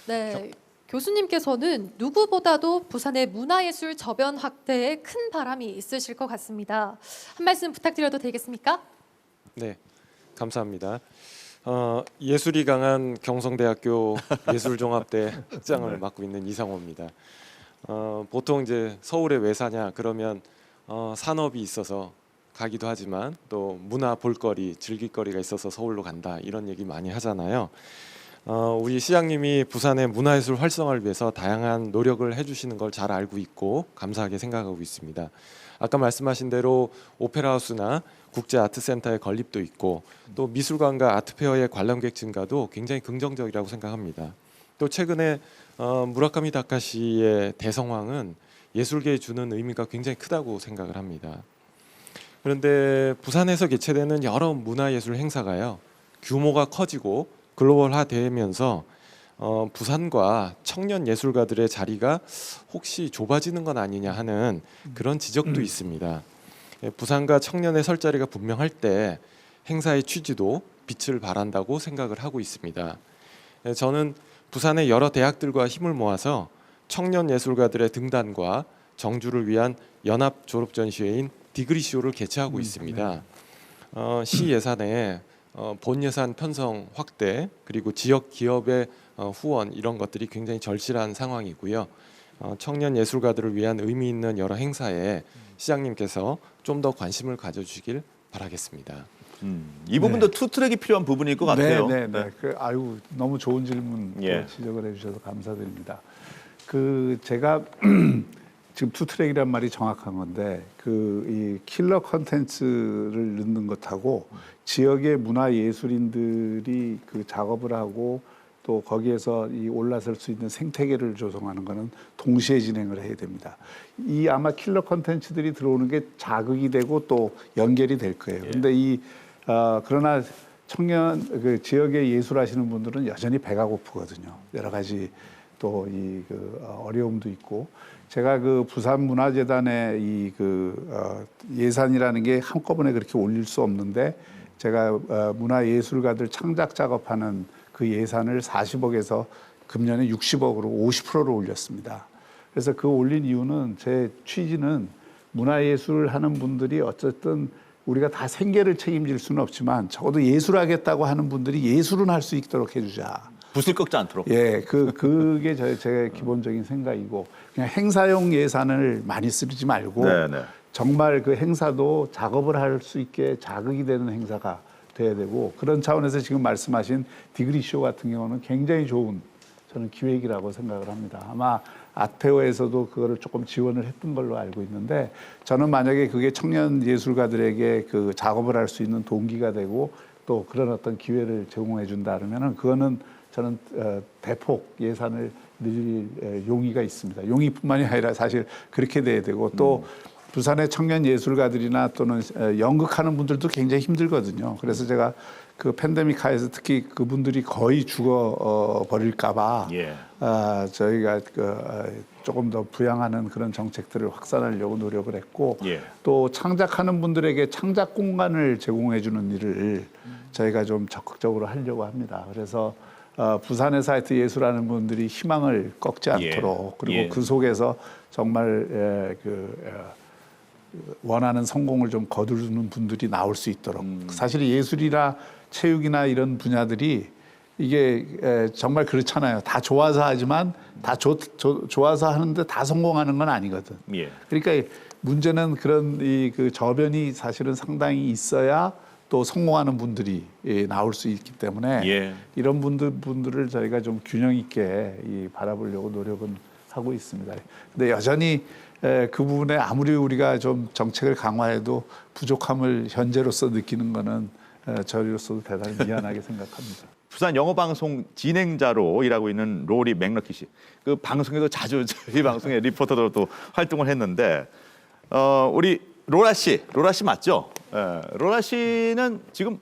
네, 교수님께서는 누구보다도 부산의 문화예술 저변 확대에 큰 바람이 있으실 것 같습니다. 한 말씀 부탁드려도 되겠습니까? 네. 감사합니다. 예술이 강한 경성대학교 예술종합대 학장을 맡고 있는 이상호입니다. 보통 이제 서울에 왜 사냐 그러면 산업이 있어서 가기도 하지만 또 문화 볼거리, 즐길거리가 있어서 서울로 간다 이런 얘기 많이 하잖아요. 우리 시장님이 부산의 문화예술 활성화를 위해서 다양한 노력을 해주시는 걸 잘 알고 있고 감사하게 생각하고 있습니다. 아까 말씀하신 대로 오페라하우스나 국제아트센터의 건립도 있고 또 미술관과 아트페어의 관람객 증가도 굉장히 긍정적이라고 생각합니다. 또 최근에 무라카미 다카시의 대성황은 예술계에 주는 의미가 굉장히 크다고 생각을 합니다. 그런데 부산에서 개최되는 여러 문화예술 행사가요 규모가 커지고 글로벌화되면서 부산과 청년 예술가들의 자리가 혹시 좁아지는 건 아니냐 하는 그런 지적도 있습니다. 부산과 청년의 설 자리가 분명할 때 행사의 취지도 빛을 발한다고 생각을 하고 있습니다. 저는 부산의 여러 대학들과 힘을 모아서 청년 예술가들의 등단과 정주를 위한 연합 졸업 전시회인 디그리쇼를 개최하고 있습니다. 시 예산에 본 예산 편성 확대 그리고 지역 기업의 후원 이런 것들이 굉장히 절실한 상황이고요. 청년 예술가들을 위한 의미 있는 여러 행사에 시장님께서 좀 더 관심을 가져주시길 바라겠습니다. 이 부분도 투트랙이 필요한 부분일 것 같아요. 네. 아유 너무 좋은 질문 지적을 해주셔서 감사드립니다. 제가 지금 투트랙이란 말이 정확한 건데 이 킬러 컨텐츠를 넣는 것하고 지역의 문화 예술인들이 작업을 하고 또 거기에서 올라설 수 있는 생태계를 조성하는 것은 동시에 진행을 해야 됩니다. 아마 킬러 컨텐츠들이 들어오는 게 자극이 되고 또 연결이 될 거예요. 그런데 그러나 청년 지역에 예술하시는 분들은 여전히 배가 고프거든요. 여러 가지 또 어려움도 있고 제가 부산문화재단의 예산이라는 게 한꺼번에 그렇게 올릴 수 없는데 제가 문화예술가들 창작 작업하는 그 예산을 40억에서 금년에 60억으로 50%를 올렸습니다. 그래서 올린 이유는 제 취지는 문화예술을 하는 분들이 어쨌든 우리가 다 생계를 책임질 수는 없지만 적어도 예술하겠다고 하는 분들이 예술은 할 수 있도록 해주자. 붓을 꺾지 않도록. 예, 그게 제 기본적인 생각이고 그냥 행사용 예산을 많이 쓰지 말고 정말 그 행사도 작업을 할 수 있게 자극이 되는 행사가 돼야 되고 그런 차원에서 지금 말씀하신 디그리쇼 같은 경우는 굉장히 좋은 저는 기획이라고 생각을 합니다. 아마 아트페어에서도 그거를 조금 지원을 했던 걸로 알고 있는데 저는 만약에 그게 청년 예술가들에게 작업을 할 수 있는 동기가 되고 또 그런 어떤 기회를 제공해 준다 그러면은 그거는 저는 대폭 예산을 늘릴 용의가 있습니다. 용의뿐만이 아니라 사실 그렇게 돼야 되고 또 부산의 청년 예술가들이나 또는 연극하는 분들도 굉장히 힘들거든요. 그래서 제가 팬데믹 하에서 특히 그분들이 거의 죽어 버릴까봐 저희가 조금 더 부양하는 그런 정책들을 확산하려고 노력을 했고 또 창작하는 분들에게 창작 공간을 제공해주는 일을 저희가 좀 적극적으로 하려고 합니다. 그래서 부산에서 하여튼 예술하는 분들이 희망을 꺾지 않도록 그리고 그 속에서 정말 원하는 성공을 좀 거두는 분들이 나올 수 있도록 사실 예술이나 체육이나 이런 분야들이 이게 정말 그렇잖아요. 다 좋아서 하지만 다 좋아서 하는데 다 성공하는 건 아니거든. 그러니까 문제는 그런 저변이 사실은 상당히 있어야 또 성공하는 분들이 나올 수 있기 때문에 이런 분들을 저희가 좀 균형 있게 바라보려고 노력은 하고 있습니다. 근데 여전히 그 부분에 아무리 우리가 좀 정책을 강화해도 부족함을 현재로서 느끼는 거는 저희로서도 대단히 미안하게 생각합니다. 부산 영어방송 진행자로 일하고 있는 로리 맥러키 씨. 그 방송에도 자주 저희 방송에 리포터로 또 활동을 했는데 우리 로라 씨 맞죠? 로라 씨는 지금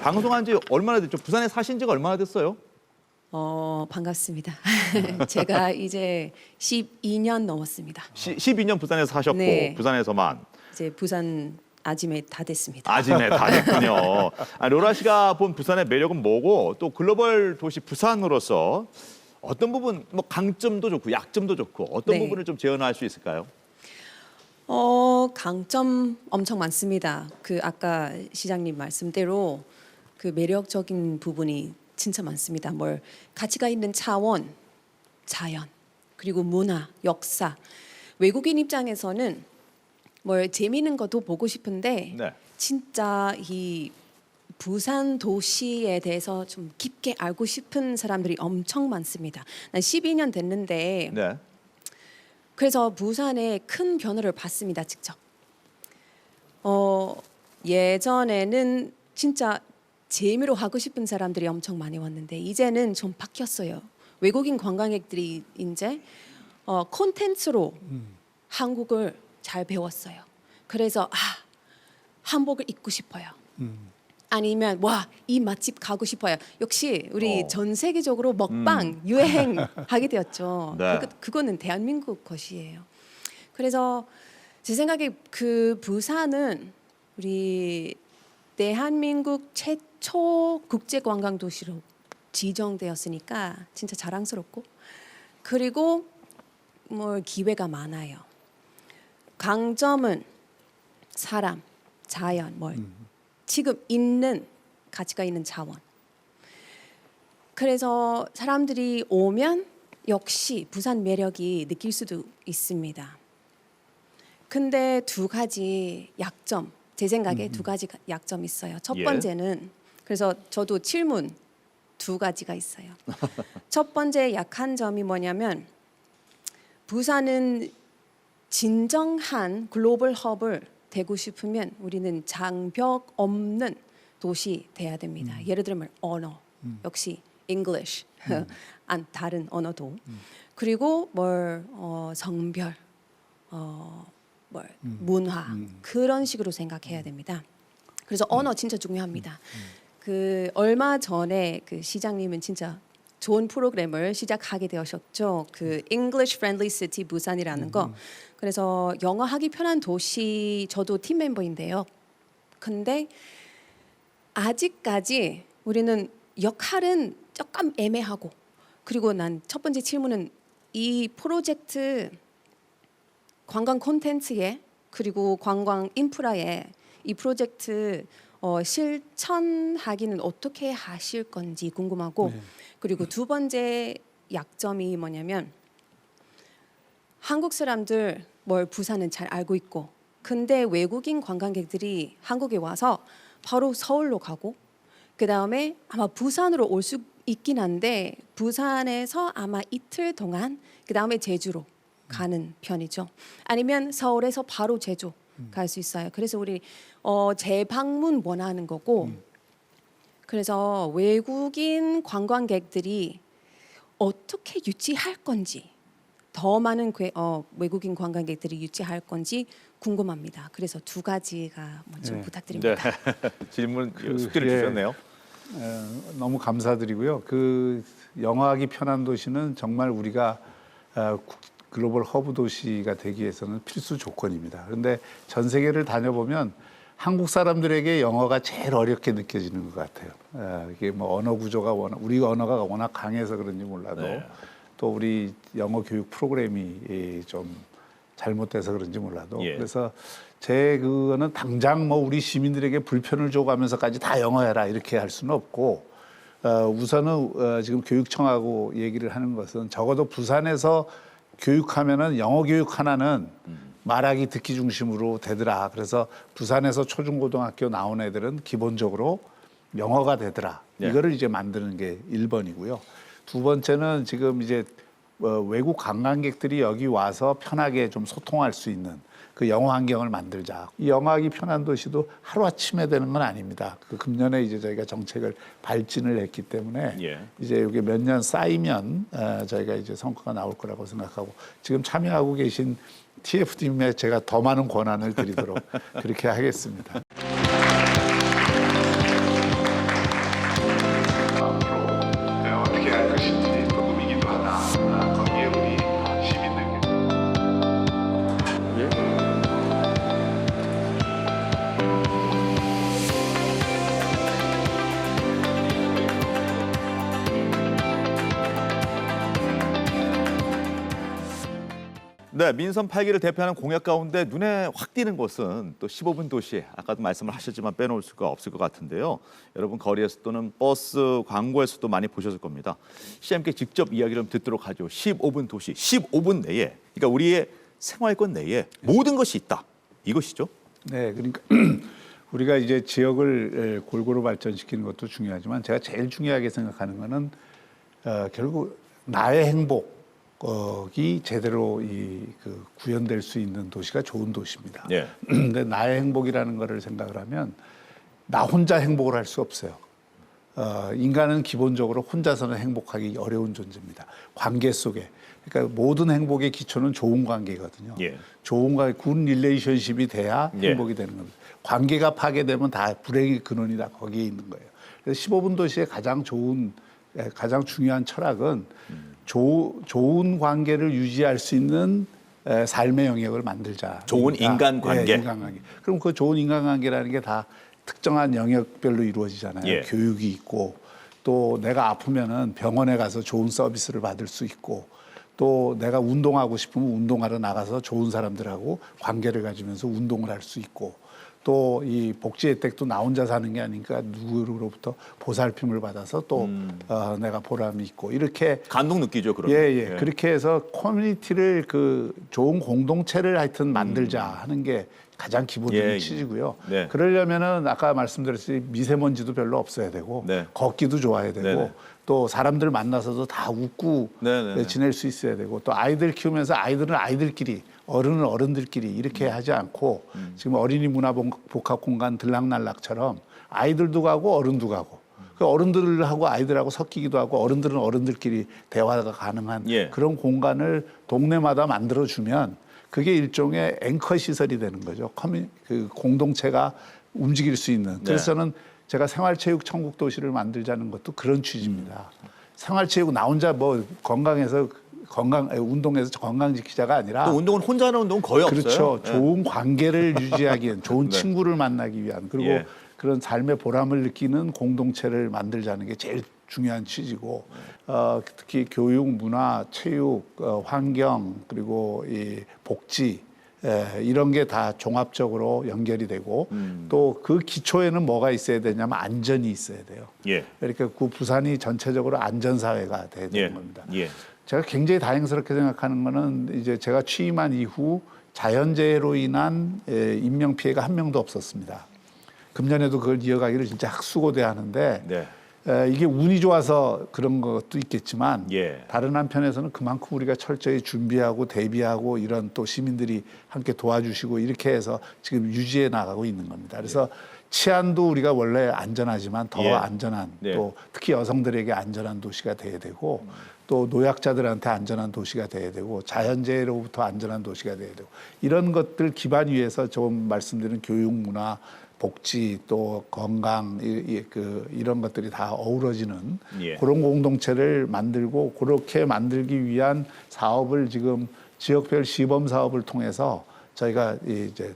방송한 지 얼마나 됐죠? 부산에 사신 지가 얼마나 됐어요? 반갑습니다. 제가 이제 12년 넘었습니다. 12년 부산에서 사셨고 네. 부산에서만 이제 부산 아지매 다 됐습니다. 아지매 다 됐군요. 로라 씨가 본 부산의 매력은 뭐고 또 글로벌 도시 부산으로서 어떤 부분 뭐 강점도 좋고 약점도 좋고 어떤 네. 부분을 좀 재현할 수 있을까요? 강점 엄청 많습니다. 그 아까 시장님 말씀대로 그 매력적인 부분이 진짜 많습니다. 뭘 가치가 있는 차원, 자연, 그리고 문화, 역사. 외국인 입장에서는 뭘 재미있는 것도 보고 싶은데 네. 진짜 이 부산 도시에 대해서 좀 깊게 알고 싶은 사람들이 엄청 많습니다. 난 12년 됐는데 네. 그래서 부산에 큰 변화를 봤습니다, 직접. 예전에는 진짜 재미로 하고 싶은 사람들이 엄청 많이 왔는데 이제는 좀 바뀌었어요. 외국인 관광객들이 이제 콘텐츠로 한국을 잘 배웠어요. 그래서 한복을 입고 싶어요. 아니면 와, 이 맛집 가고 싶어요. 역시 우리 전 세계적으로 먹방 유행하게 되었죠. 네. 그거는 대한민국 것이에요. 그래서 제 생각에 그 부산은 우리 대한민국 최초 국제 관광 도시로 지정되었으니까 진짜 자랑스럽고 그리고 뭐 기회가 많아요. 강점은 사람, 자연, 지금 있는 가치가 있는 자원. 그래서 사람들이 오면 역시 부산 매력이 느낄 수도 있습니다. 근데 두 가지 약점, 제 생각에 두 가지 약점이 있어요. 첫 예. 번째는 그래서 저도 질문 두 가지가 있어요. 첫 번째 약한 점이 뭐냐면 부산은 진정한 글로벌 허브를 되고 싶으면 우리는 장벽 없는 도시 돼야 됩니다. 예를 들면 언어, 역시 English, 다른 언어도 그리고 성별, 문화 그런 식으로 생각해야 됩니다. 그래서 언어 진짜 중요합니다. 그 얼마 전에 그 시장님은 진짜 좋은 프로그램을 시작하게 되셨죠. 그 English Friendly City 부산이라는 거. 그래서 영어하기 편한 도시 저도 팀 멤버인데요. 근데 아직까지 우리는 역할은 조금 애매하고 그리고 난 첫 번째 질문은 이 프로젝트 관광 콘텐츠에 그리고 관광 인프라에 이 프로젝트 실천하기는 어떻게 하실 건지 궁금하고 그리고 두 번째 약점이 뭐냐면 한국 사람들 부산은 잘 알고 있고 근데 외국인 관광객들이 한국에 와서 바로 서울로 가고 그 다음에 아마 부산으로 올 수 있긴 한데 부산에서 아마 이틀 동안 그 다음에 제주로 가는 편이죠. 아니면 서울에서 바로 제주 갈 수 있어요. 그래서 우리 재방문 원하는 거고 그래서 외국인 관광객들이 어떻게 유치할 건지 더 많은 외국인 관광객들이 유치할 건지 궁금합니다. 그래서 두 가지가 먼저 부탁드립니다. 네. 질문 숙제를 주셨네요. 너무 감사드리고요. 그 영어하기 편한 도시는 정말 우리가 글로벌 허브 도시가 되기 위해서는 필수 조건입니다. 그런데 전 세계를 다녀보면 한국 사람들에게 영어가 제일 어렵게 느껴지는 것 같아요. 이게 언어 구조가 우리 언어가 워낙 강해서 그런지 몰라도 또 우리 영어 교육 프로그램이 좀 잘못돼서 그런지 몰라도 그래서 그거는 당장 우리 시민들에게 불편을 줘가면서까지 다 영어해라 이렇게 할 수는 없고 우선은 지금 교육청하고 얘기를 하는 것은 적어도 부산에서 교육하면은 영어 교육 하나는 말하기 듣기 중심으로 되더라. 그래서 부산에서 초중고등학교 나온 애들은 기본적으로 영어가 되더라. 이거를 이제 만드는 게 1번이고요. 두 번째는 지금 이제 외국 관광객들이 여기 와서 편하게 좀 소통할 수 있는 그 영어 환경을 만들자. 이 영어하기 편한 도시도 하루아침에 되는 건 아닙니다. 그 금년에 이제 저희가 정책을 발진을 했기 때문에 이제 이게 몇 년 쌓이면 저희가 이제 성과가 나올 거라고 생각하고 지금 참여하고 계신 TF팀에 제가 더 많은 권한을 드리도록 그렇게 하겠습니다. 앞으로 어떻게 할 것인가. 네, 민선 8기를 대표하는 공약 가운데 눈에 확 띄는 곳은 또 15분 도시, 아까도 말씀을 하셨지만 빼놓을 수가 없을 것 같은데요. 여러분 거리에서 또는 버스 광고에서도 많이 보셨을 겁니다. 시장님께 직접 이야기를 좀 듣도록 하죠. 15분 도시, 15분 내에, 그러니까 우리의 생활권 내에 모든 것이 있다. 이것이죠. 네, 그러니까 우리가 이제 지역을 골고루 발전시키는 것도 중요하지만 제가 제일 중요하게 생각하는 거는 결국 나의 행복이 제대로 구현될 수 있는 도시가 좋은 도시입니다. 예. 근데 나의 행복이라는 거를 생각을 하면 나 혼자 행복을 할 수 없어요. 인간은 기본적으로 혼자서는 행복하기 어려운 존재입니다. 관계 속에. 그러니까 모든 행복의 기초는 좋은 관계거든요. 예. 좋은 관계, 굿 릴레이션십이 돼야 예. 행복이 되는 겁니다. 관계가 파괴되면 다 불행의 근원이 다 거기에 있는 거예요. 그래서 15분 도시의 가장 중요한 철학은 좋은 관계를 유지할 수 있는 삶의 영역을 만들자. 좋은 인간관계. 예, 인간관계. 그럼 그 좋은 인간관계라는 게 다 특정한 영역별로 이루어지잖아요. 예. 교육이 있고 또 내가 아프면은 병원에 가서 좋은 서비스를 받을 수 있고 또 내가 운동하고 싶으면 운동하러 나가서 좋은 사람들하고 관계를 가지면서 운동을 할 수 있고 또 이 복지 혜택도 나 혼자 사는 게 아니니까 누구로부터 보살핌을 받아서 또 내가 보람이 있고 이렇게 감동 느끼죠, 그러면. 예. 그렇게 해서 커뮤니티를 좋은 공동체를 하여튼 만들자 하는 게 가장 기본적인 취지고요. 네. 그러려면은 아까 말씀드렸듯이 미세먼지도 별로 없어야 되고 네. 걷기도 좋아야 되고 네네. 또 사람들 만나서도 다 웃고 네네네. 지낼 수 있어야 되고 또 아이들 키우면서 아이들은 아이들끼리 어른은 어른들끼리 이렇게 하지 않고 지금 어린이 문화 복합 공간 들락날락처럼 아이들도 가고 어른도 가고 그 어른들하고 아이들하고 섞이기도 하고 어른들은 어른들끼리 대화가 가능한 예. 그런 공간을 동네마다 만들어주면 그게 일종의 앵커 시설이 되는 거죠. 그 공동체가 움직일 수 있는. 그래서 저는 제가 생활체육 천국 도시를 만들자는 것도 그런 취지입니다. 생활체육 나 혼자 뭐 운동해서 건강 지키자가 아니라 또 운동은 혼자 하는 운동은 거의 그렇죠. 없어요. 좋은 관계를 유지하기 위한 좋은 친구를 만나기 위한 그리고 예. 그런 삶의 보람을 느끼는 공동체를 만들자는 게 제일 중요한 취지고 특히 교육, 문화, 체육, 환경 그리고 이 복지 이런 게 다 종합적으로 연결이 되고 또 그 기초에는 뭐가 있어야 되냐면 안전이 있어야 돼요. 예. 그러니까 그 부산이 전체적으로 안전사회가 돼야 되는 겁니다. 예. 제가 굉장히 다행스럽게 생각하는 거는 이제 제가 취임한 이후 자연재해로 인한 인명 피해가 한 명도 없었습니다. 금년에도 그걸 이어가기를 진짜 학수고대야 하는데 네. 이게 운이 좋아서 그런 것도 있겠지만 예. 다른 한편에서는 그만큼 우리가 철저히 준비하고 대비하고 이런 또 시민들이 함께 도와주시고 이렇게 해서 지금 유지해 나가고 있는 겁니다. 그래서 치안도 우리가 원래 안전하지만 더 예. 안전한 네. 또 특히 여성들에게 안전한 도시가 돼야 되고 또 노약자들한테 안전한 도시가 돼야 되고 자연재해로부터 안전한 도시가 돼야 되고 이런 것들 기반 위에서 좀 말씀드린 교육, 문화, 복지 또 건강 이런 것들이 다 어우러지는 예. 그런 공동체를 만들고 그렇게 만들기 위한 사업을 지금 지역별 시범 사업을 통해서 저희가 이제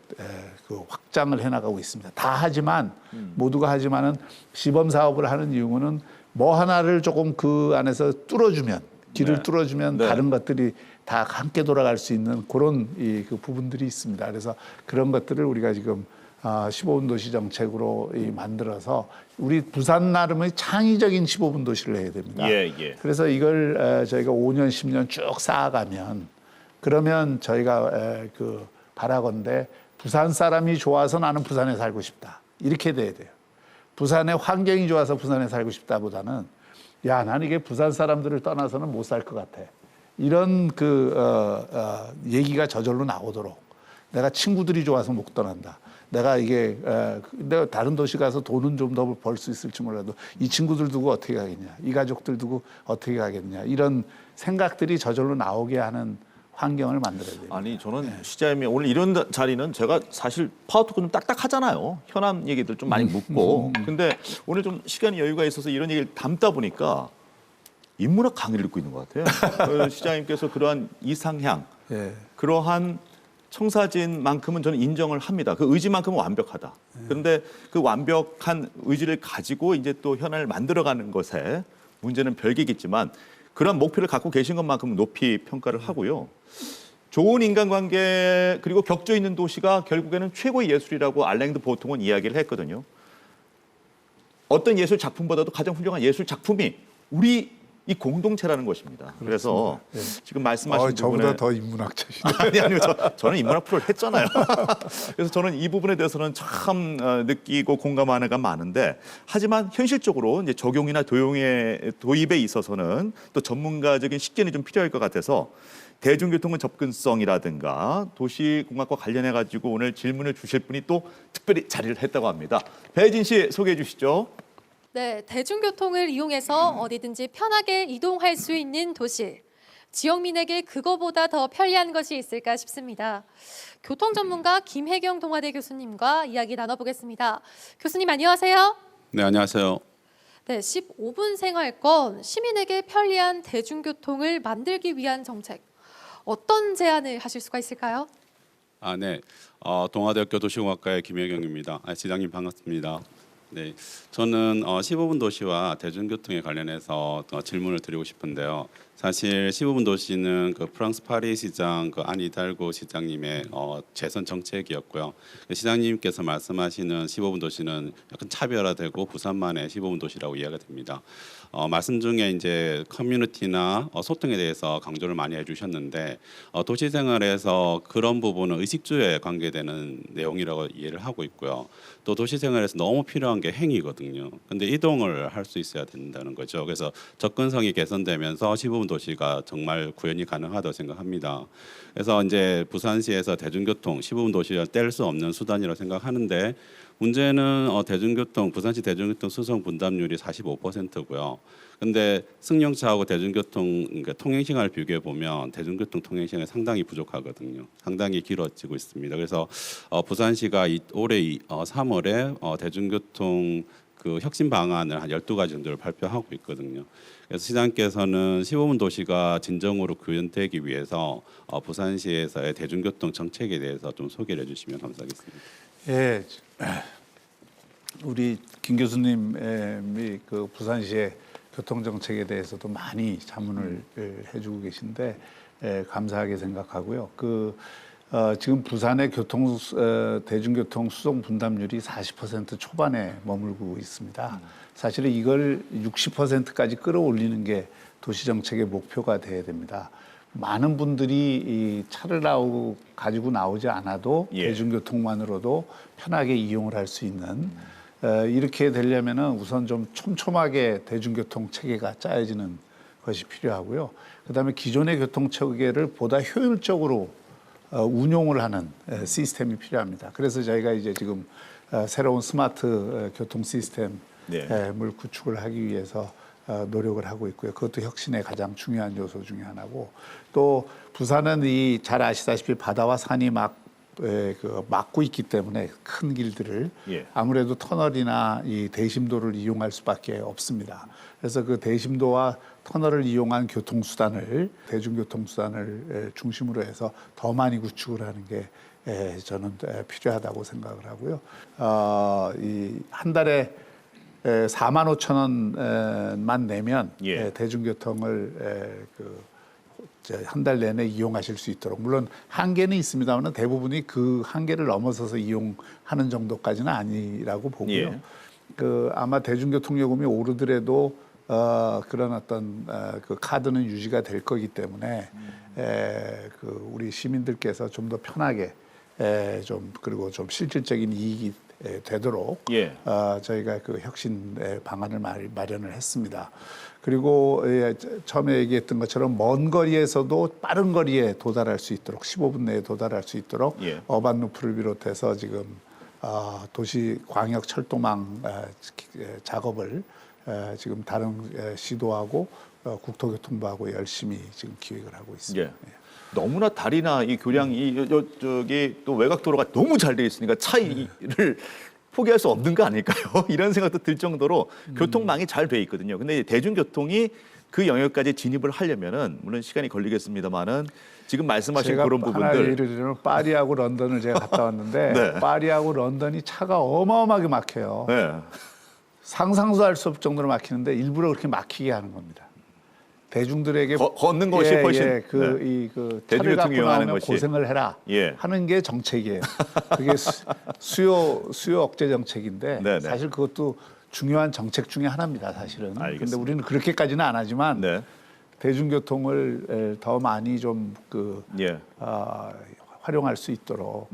그 확장을 해나가고 있습니다. 다 하지만 모두가 하지만은 시범 사업을 하는 이유는 뭐 하나를 조금 그 안에서 뚫어주면 길을 뚫어주면 다른 것들이 다 함께 돌아갈 수 있는 그런 그 부분들이 있습니다. 그래서 그런 것들을 우리가 지금 15분 도시 정책으로 만들어서 우리 부산 나름의 창의적인 15분 도시를 해야 됩니다. 예. 그래서 이걸 저희가 5년, 10년 쭉 쌓아가면 그러면 저희가 바라건대 부산 사람이 좋아서 나는 부산에 살고 싶다. 이렇게 돼야 돼요. 부산의 환경이 좋아서 부산에 살고 싶다보다는 야, 나는 이게 부산 사람들을 떠나서는 못 살 것 같아. 이런 얘기가 저절로 나오도록 내가 친구들이 좋아서 못 떠난다. 내가 다른 도시 가서 돈은 좀 더 벌 수 있을지 몰라도 이 친구들 두고 어떻게 가겠냐. 이 가족들 두고 어떻게 가겠냐. 이런 생각들이 저절로 나오게 하는 환경을 만들어야 됩니다. 아니 저는 시장님이 오늘 이런 자리는 제가 사실 파워토크 좀 딱딱하잖아요. 현안 얘기들 좀 많이 묻고. 근데 오늘 좀 시간이 여유가 있어서 이런 얘기를 담다 보니까 인문학 강의를 듣고 있는 것 같아요. 시장님께서 그러한 이상향, 그러한 청사진만큼은 저는 인정을 합니다. 그 의지만큼은 완벽하다. 그런데 그 완벽한 의지를 가지고 이제 또 현안을 만들어가는 것에 문제는 별개겠지만 그런 목표를 갖고 계신 것만큼은 높이 평가를 하고요. 좋은 인간관계 그리고 격조 있는 도시가 결국에는 최고의 예술이라고 알랭드 보통은 이야기를 했거든요. 어떤 예술 작품보다도 가장 훌륭한 예술 작품이 우리 이 공동체라는 것입니다. 그래서 네. 지금 말씀하신 저보다 더 인문학자시네요. 아니요. 저는 인문학 프로를 했잖아요. 그래서 저는 이 부분에 대해서는 참 느끼고 공감하는 가 많은데 하지만 현실적으로 이제 적용이나 도입에 있어서는 또 전문가적인 식견이 좀 필요할 것 같아서 대중교통은 접근성이라든가 도시공학과 관련해 가지고 오늘 질문을 주실 분이 또 특별히 자리를 했다고 합니다. 배진 씨 소개해 주시죠. 네, 대중교통을 이용해서 어디든지 편하게 이동할 수 있는 도시. 지역민에게 그거보다 더 편리한 것이 있을까 싶습니다. 교통 전문가 김혜경 동아대 교수님과 이야기 나눠보겠습니다. 교수님 안녕하세요. 네, 안녕하세요. 네, 15분 생활권, 시민에게 편리한 대중교통을 만들기 위한 정책. 어떤 제안을 하실 수가 있을까요? 네, 동아대학교 도시공학과의 김혜경입니다. 지장님 반갑습니다. 네, 저는 15분 도시와 대중교통에 관련해서 질문을 드리고 싶은데요. 사실 15분 도시는 그 프랑스 파리 시장 그 안 이달고 시장님의 재선 정책이었고요. 시장님께서 말씀하시는 15분 도시는 약간 차별화되고 부산만의 15분 도시라고 이해가 됩니다. 말씀 중에 이제 커뮤니티나 소통에 대해서 강조를 많이 해주셨는데 도시 생활에서 그런 부분은 의식주에 관계되는 내용이라고 이해를 하고 있고요. 또 도시 생활에서 너무 필요한 게 행위거든요. 근데 이동을 할 수 있어야 된다는 거죠. 그래서 접근성이 개선되면서 15분 도시가 정말 구현이 가능하다고 생각합니다. 그래서 이제 부산시에서 대중교통 15분 도시를 뗄 수 없는 수단이라고 생각하는데 문제는 대중교통 부산시 대중교통 수송 분담률이 45%고요. 근데 승용차하고 대중교통 그러니까 통행 시간을 비교해 보면 대중교통 통행 시간이 상당히 부족하거든요. 상당히 길어지고 있습니다. 그래서 부산시가 올해 3월에 대중교통 그 혁신 방안을 한 12가지 정도를 발표하고 있거든요. 그래서 시장께서는 15분 도시가 진정으로 구현되기 위해서 부산시에서의 대중교통 정책에 대해서 좀 소개를 해주시면 감사하겠습니다. 예, 우리 김 교수님이 그 부산시의 교통 정책에 대해서도 많이 자문을 해주고 계신데 감사하게 생각하고요. 지금 부산의 대중교통 수송 분담률이 40% 초반에 머물고 있습니다. 사실은 이걸 60%까지 끌어올리는 게 도시정책의 목표가 돼야 됩니다. 많은 분들이 이 차를 가지고 나오지 않아도 대중교통만으로도 편하게 이용을 할 수 있는 이렇게 되려면은 우선 좀 촘촘하게 대중교통 체계가 짜여지는 것이 필요하고요. 그다음에 기존의 교통 체계를 보다 효율적으로 운용을 하는 시스템이 필요합니다. 그래서 저희가 이제 지금 새로운 스마트 교통 시스템을 구축을 하기 위해서 노력을 하고 있고요. 그것도 혁신의 가장 중요한 요소 중에 하나고 또 부산은 잘 아시다시피 바다와 산이 막고 있기 때문에 큰 길들을 아무래도 터널이나 이 대심도를 이용할 수밖에 없습니다. 그래서 그 대심도와 터널을 이용한 대중교통수단을 중심으로 해서 더 많이 구축을 하는 게 저는 필요하다고 생각을 하고요. 한 달에 4만 5천 원만 내면 대중교통을 한 달 내내 이용하실 수 있도록 물론 한계는 있습니다만 대부분이 그 한계를 넘어서서 이용하는 정도까지는 아니라고 보고요. 아마 대중교통 요금이 오르더라도 그런 어떤 그 카드는 유지가 될 거기 때문에 우리 시민들께서 좀 더 편하게 그리고 좀 실질적인 이익이 되도록 저희가 그 혁신 방안을 마련을 했습니다. 그리고 처음에 얘기했던 것처럼 먼 거리에서도 빠른 거리에 도달할 수 있도록 15분 내에 도달할 수 있도록 어반 루프를 비롯해서 지금 도시 광역 철도망 작업을 지금 다른 시도하고 국토교통부하고 열심히 지금 기획을 하고 있습니다. 너무나 다리나 이 교량이 저기 또 외곽도로가 너무 잘 돼 있으니까 차를 포기할 수 없는 거 아닐까요? 이런 생각도 들 정도로 교통망이 잘 돼 있거든요. 근데 대중교통이 그 영역까지 진입을 하려면은 물론 시간이 걸리겠습니다만은 지금 말씀하신 그런 부분들. 예를 들면 파리하고 런던을 제가 갔다 왔는데 파리하고 런던이 차가 어마어마하게 막혀요. 상상도 할 수 없을 정도로 막히는데 일부러 그렇게 막히게 하는 겁니다. 대중들에게 걷는 것이 훨씬 그 대중교통 차를 갖고 이용하는 나오면 것이. 고생을 해라 하는 게 정책이에요. 그게 수요 억제 정책인데 네네. 사실 그것도 중요한 정책 중에 하나입니다. 사실은. 알겠습니다. 근데 우리는 그렇게까지는 안 하지만 대중교통을 더 많이 좀 활용할 수 있도록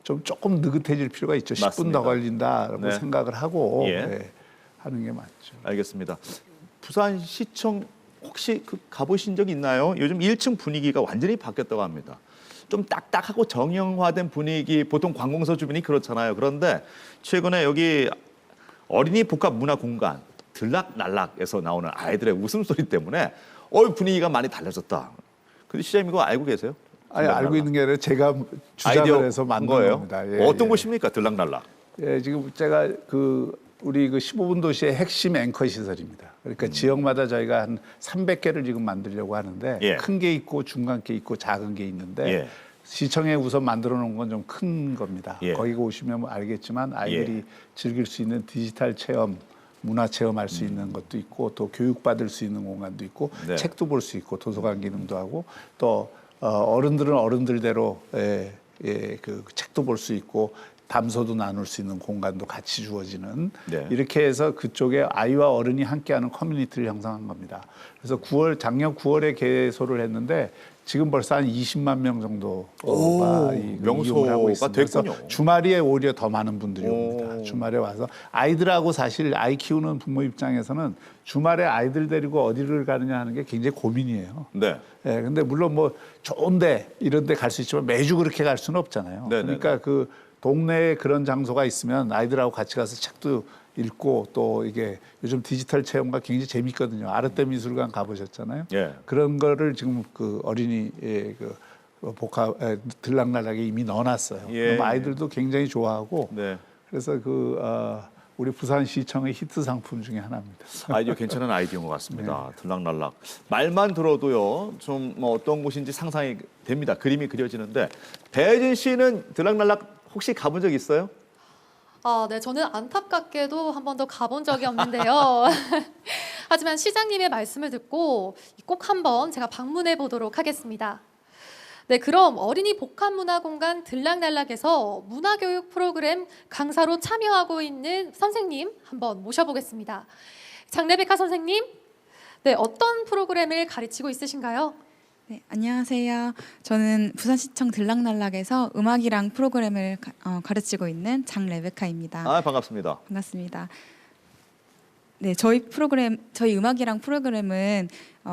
좀 조금 느긋해질 필요가 있죠. 10분 더 걸린다라고 생각을 하고 하는 게 맞죠. 알겠습니다. 부산시청 혹시 가보신 적 있나요? 요즘 1층 분위기가 완전히 바뀌었다고 합니다. 좀 딱딱하고 정형화된 분위기, 보통 관공서 주변이 그렇잖아요. 그런데 최근에 여기 어린이 복합 문화 공간 들락날락에서 나오는 아이들의 웃음소리 때문에 분위기가 많이 달라졌다. 근데 시장님 이거 알고 계세요? 아니, 알고 있는 게 아니라 제가 주장을 해서 만든 거예요? 겁니다. 어떤 곳입니까? 들락날락. 지금 제가 우리 15분 도시의 핵심 앵커 시설입니다. 그러니까 지역마다 저희가 한 300개를 지금 만들려고 하는데 큰 게 있고 중간 게 있고 작은 게 있는데 시청에 우선 만들어 놓은 건 좀 큰 겁니다. 거기 오시면 알겠지만 아이들이 즐길 수 있는 디지털 체험, 문화 체험할 수 있는 것도 있고 또 교육받을 수 있는 공간도 있고 책도 볼 수 있고 도서관 기능도 하고 또 어른들은 어른들대로 그 책도 볼 수 있고 담소도 나눌 수 있는 공간도 같이 주어지는 이렇게 해서 그쪽에 아이와 어른이 함께하는 커뮤니티를 형성한 겁니다. 그래서 작년 9월에 개소를 했는데 지금 벌써 한 20만 명 정도가 이용을 하고 있습니다. 그래서 주말에 오히려 더 많은 분들이 옵니다. 주말에 와서 아이들하고 사실 아이 키우는 부모 입장에서는 주말에 아이들 데리고 어디를 가느냐 하는 게 굉장히 고민이에요. 근데 물론 뭐 좋은데 이런 데 갈 수 있지만 매주 그렇게 갈 수는 없잖아요. 그러니까 그 동네에 그런 장소가 있으면 아이들하고 같이 가서 책도 읽고 또 이게 요즘 디지털 체험가 굉장히 재밌거든요. 아르떼 미술관 가보셨잖아요. 그런 거를 지금 그 어린이 복합 들락날락에 이미 넣어놨어요. 그럼 아이들도 굉장히 좋아하고 그래서 우리 부산시청의 히트 상품 중에 하나입니다. 아이디어 괜찮은 아이디어인 것 같습니다. 들락날락. 말만 들어도요, 좀 뭐 어떤 곳인지 상상이 됩니다. 그림이 그려지는데 배혜진 씨는 들락날락 혹시 가본 적 있어요? 네, 저는 안타깝게도 한 번도 가본 적이 없는데요. 하지만 시장님의 말씀을 듣고 꼭 한번 제가 방문해 보도록 하겠습니다. 네, 그럼 어린이 복합문화공간 들락날락에서 문화교육 프로그램 강사로 참여하고 있는 선생님 한번 모셔보겠습니다. 장레베카 선생님, 네, 어떤 프로그램을 가르치고 있으신가요? 네, 안녕하세요. 저는 부산시청 들락날락에서 음악이랑 프로그램을 가르치고 있는 장레베카입니다. 반갑습니다. 반갑습니다. 네, 저희 음악이랑 프로그램은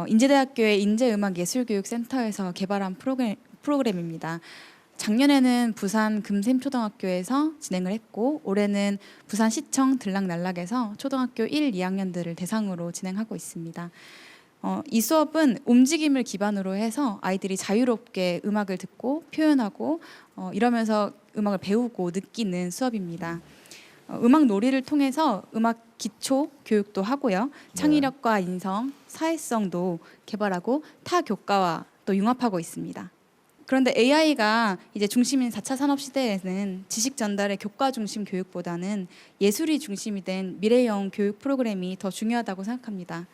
인제대학교의 인제음악예술교육센터에서 개발한 프로그램입니다. 작년에는 부산 금샘초등학교에서 진행을 했고 올해는 부산시청 들락날락에서 초등학교 1, 2학년들을 대상으로 진행하고 있습니다. 이 수업은 움직임을 기반으로 해서 아이들이 자유롭게 음악을 듣고 표현하고 이러면서 음악을 배우고 느끼는 수업입니다. 음악 놀이를 통해서 음악 기초 교육도 하고요. 창의력과 인성, 사회성도 개발하고 타 교과와 또 융합하고 있습니다. 그런데 AI가 이제 중심인 4차 산업 시대에는 지식 전달의 교과 중심 교육보다는 예술이 중심이 된 미래형 교육 프로그램이 더 중요하다고 생각합니다.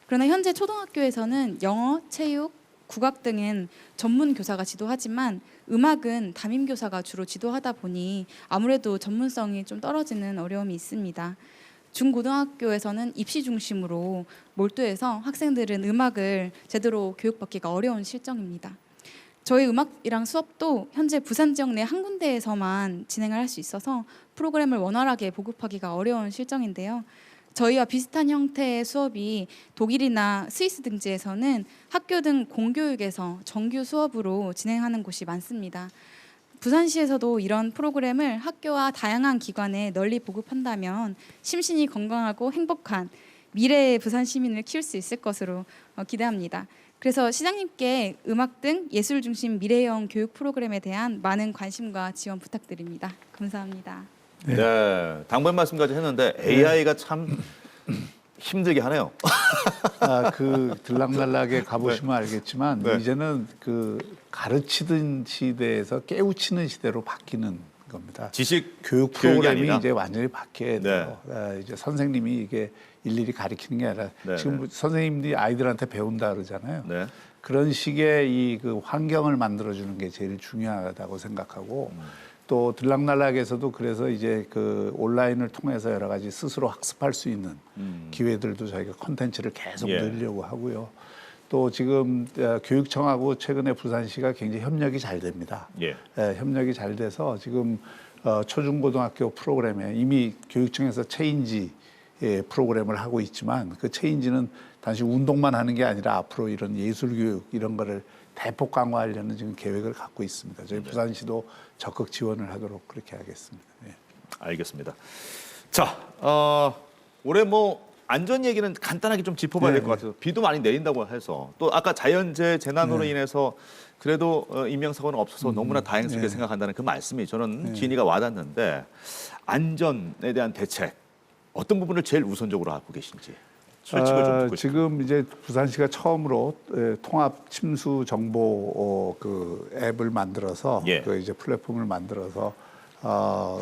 그러나 현재 초등학교에서는 영어, 체육, 국악 등은 전문 교사가 지도하지만 음악은 담임 교사가 주로 지도하다 보니 아무래도 전문성이 좀 떨어지는 어려움이 있습니다. 중고등학교에서는 입시 중심으로 몰두해서 학생들은 음악을 제대로 교육받기가 어려운 실정입니다. 저희 음악이랑 수업도 현재 부산 지역 내 한 군데에서만 진행을 할 수 있어서 프로그램을 원활하게 보급하기가 어려운 실정인데요. 저희와 비슷한 형태의 수업이 독일이나 스위스 등지에서는 학교 등 공교육에서 정규 수업으로 진행하는 곳이 많습니다. 부산시에서도 이런 프로그램을 학교와 다양한 기관에 널리 보급한다면 심신이 건강하고 행복한 미래의 부산 시민을 키울 수 있을 것으로 기대합니다. 그래서 시장님께 음악 등 예술 중심 미래형 교육 프로그램에 대한 많은 관심과 지원 부탁드립니다. 감사합니다. 네, 당부의 말씀까지 했는데 AI가 참 힘들게 하네요. 그 들락날락에 가보시면 알겠지만 이제는 그 가르치던 시대에서 깨우치는 시대로 바뀌는 겁니다. 지식 교육 교육이 프로그램이 아니라? 이제 완전히 바뀌어야 돼요. 이제 선생님이 이게 일일이 가르치는 게 아니라 지금 선생님들이 아이들한테 배운다 그러잖아요. 그런 식의 이 그 환경을 만들어주는 게 제일 중요하다고 생각하고 또 들락날락에서도 그래서 이제 그 온라인을 통해서 여러 가지 스스로 학습할 수 있는 기회들도 저희가 콘텐츠를 계속 늘리려고 하고요. 또 지금 교육청하고 최근에 부산시가 굉장히 협력이 잘 됩니다. 협력이 잘 돼서 지금 초중고등학교 프로그램에 이미 교육청에서 체인지 프로그램을 하고 있지만 그 체인지는 단지 운동만 하는 게 아니라 앞으로 이런 예술교육 이런 거를 대폭 강화하려는 지금 계획을 갖고 있습니다. 저희 부산시도 적극 지원을 하도록 그렇게 하겠습니다. 알겠습니다. 자, 올해 뭐 안전 얘기는 간단하게 좀 짚어봐야 될 것 같아서 비도 많이 내린다고 해서 또 아까 자연재해 재난으로 인해서 그래도 인명사고는 없어서 너무나 다행스럽게 생각한다는 그 말씀이 저는 진위가 와닿는데 안전에 대한 대책 어떤 부분을 제일 우선적으로 하고 계신지 솔직을 좀 듣고 싶습니다. 지금 이제 부산시가 처음으로 통합 침수 정보 그 앱을 만들어서 그 이제 플랫폼을 만들어서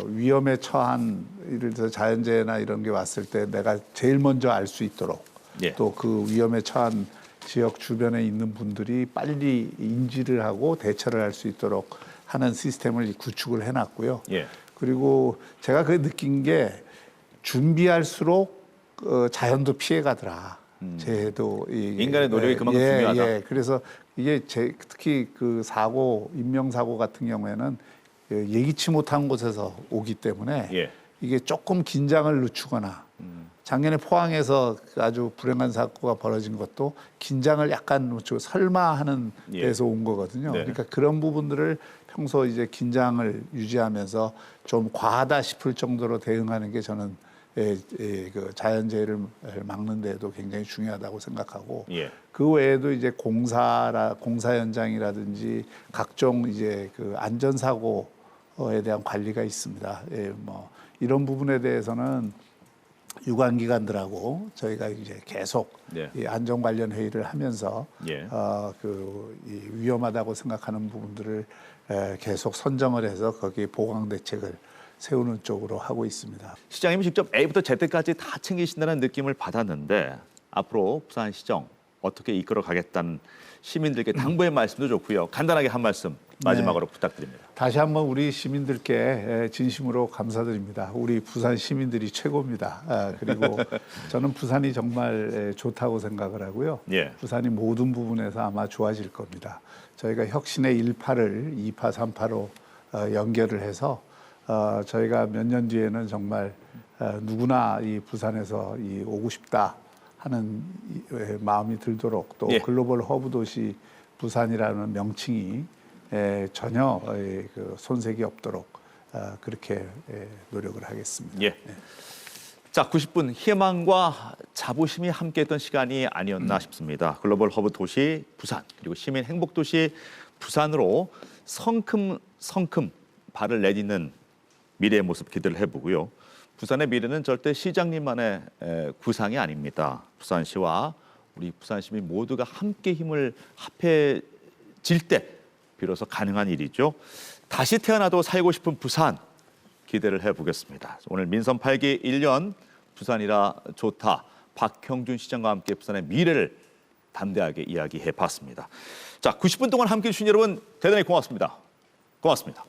위험에 처한 예를 들어 자연재해나 이런 게 왔을 때 내가 제일 먼저 알 수 있도록 또 그 위험에 처한 지역 주변에 있는 분들이 빨리 인지를 하고 대처를 할 수 있도록 하는 시스템을 구축을 해놨고요. 그리고 제가 그 느낀 게 준비할수록 자연도 피해가더라. 재해도 인간의 노력이 그만큼 중요하다. 그래서 이게 특히 그 사고, 인명사고 같은 경우에는 예기치 못한 곳에서 오기 때문에 이게 조금 긴장을 늦추거나 작년에 포항에서 아주 불행한 사고가 벌어진 것도 긴장을 약간 설마 하는 데서 온 거거든요. 그러니까 그런 부분들을 평소 이제 긴장을 유지하면서 좀 과하다 싶을 정도로 대응하는 게 저는 그 자연재해를 막는 데도 굉장히 중요하다고 생각하고 그 외에도 이제 공사 현장이라든지 각종 이제 그 안전사고에 대한 관리가 있습니다. 뭐 이런 부분에 대해서는 유관기관들하고 저희가 이제 계속 이 안전 관련 회의를 하면서 이 위험하다고 생각하는 부분들을 계속 선정을 해서 거기에 보강 대책을 세우는 쪽으로 하고 있습니다. 시장님이 직접 A부터 Z까지 다 챙기신다는 느낌을 받았는데 앞으로 부산시정 어떻게 이끌어 가겠다는 시민들께 당부의 말씀도 좋고요. 간단하게 한 말씀 마지막으로 부탁드립니다. 다시 한번 우리 시민들께 진심으로 감사드립니다. 우리 부산 시민들이 최고입니다. 그리고 저는 부산이 정말 좋다고 생각을 하고요. 부산이 모든 부분에서 아마 좋아질 겁니다. 저희가 혁신의 1파를 2파, 3파로 연결을 해서 저희가 몇 년 뒤에는 정말 누구나 이 부산에서 오고 싶다 하는 마음이 들도록 또 글로벌 허브 도시 부산이라는 명칭이 전혀 그 손색이 없도록 그렇게 노력을 하겠습니다. 자, 90분 희망과 자부심이 함께했던 시간이 아니었나 싶습니다. 글로벌 허브 도시 부산 그리고 시민 행복 도시 부산으로 성큼 발을 내딛는 미래의 모습 기대를 해보고요. 부산의 미래는 절대 시장님만의 구상이 아닙니다. 부산시와 우리 부산 시민 모두가 함께 힘을 합해질 때 비로소 가능한 일이죠. 다시 태어나도 살고 싶은 부산 기대를 해보겠습니다. 오늘 민선 8기 1년 부산이라 좋다. 박형준 시장과 함께 부산의 미래를 담대하게 이야기해봤습니다. 자, 90분 동안 함께해 주신 여러분 대단히 고맙습니다. 고맙습니다.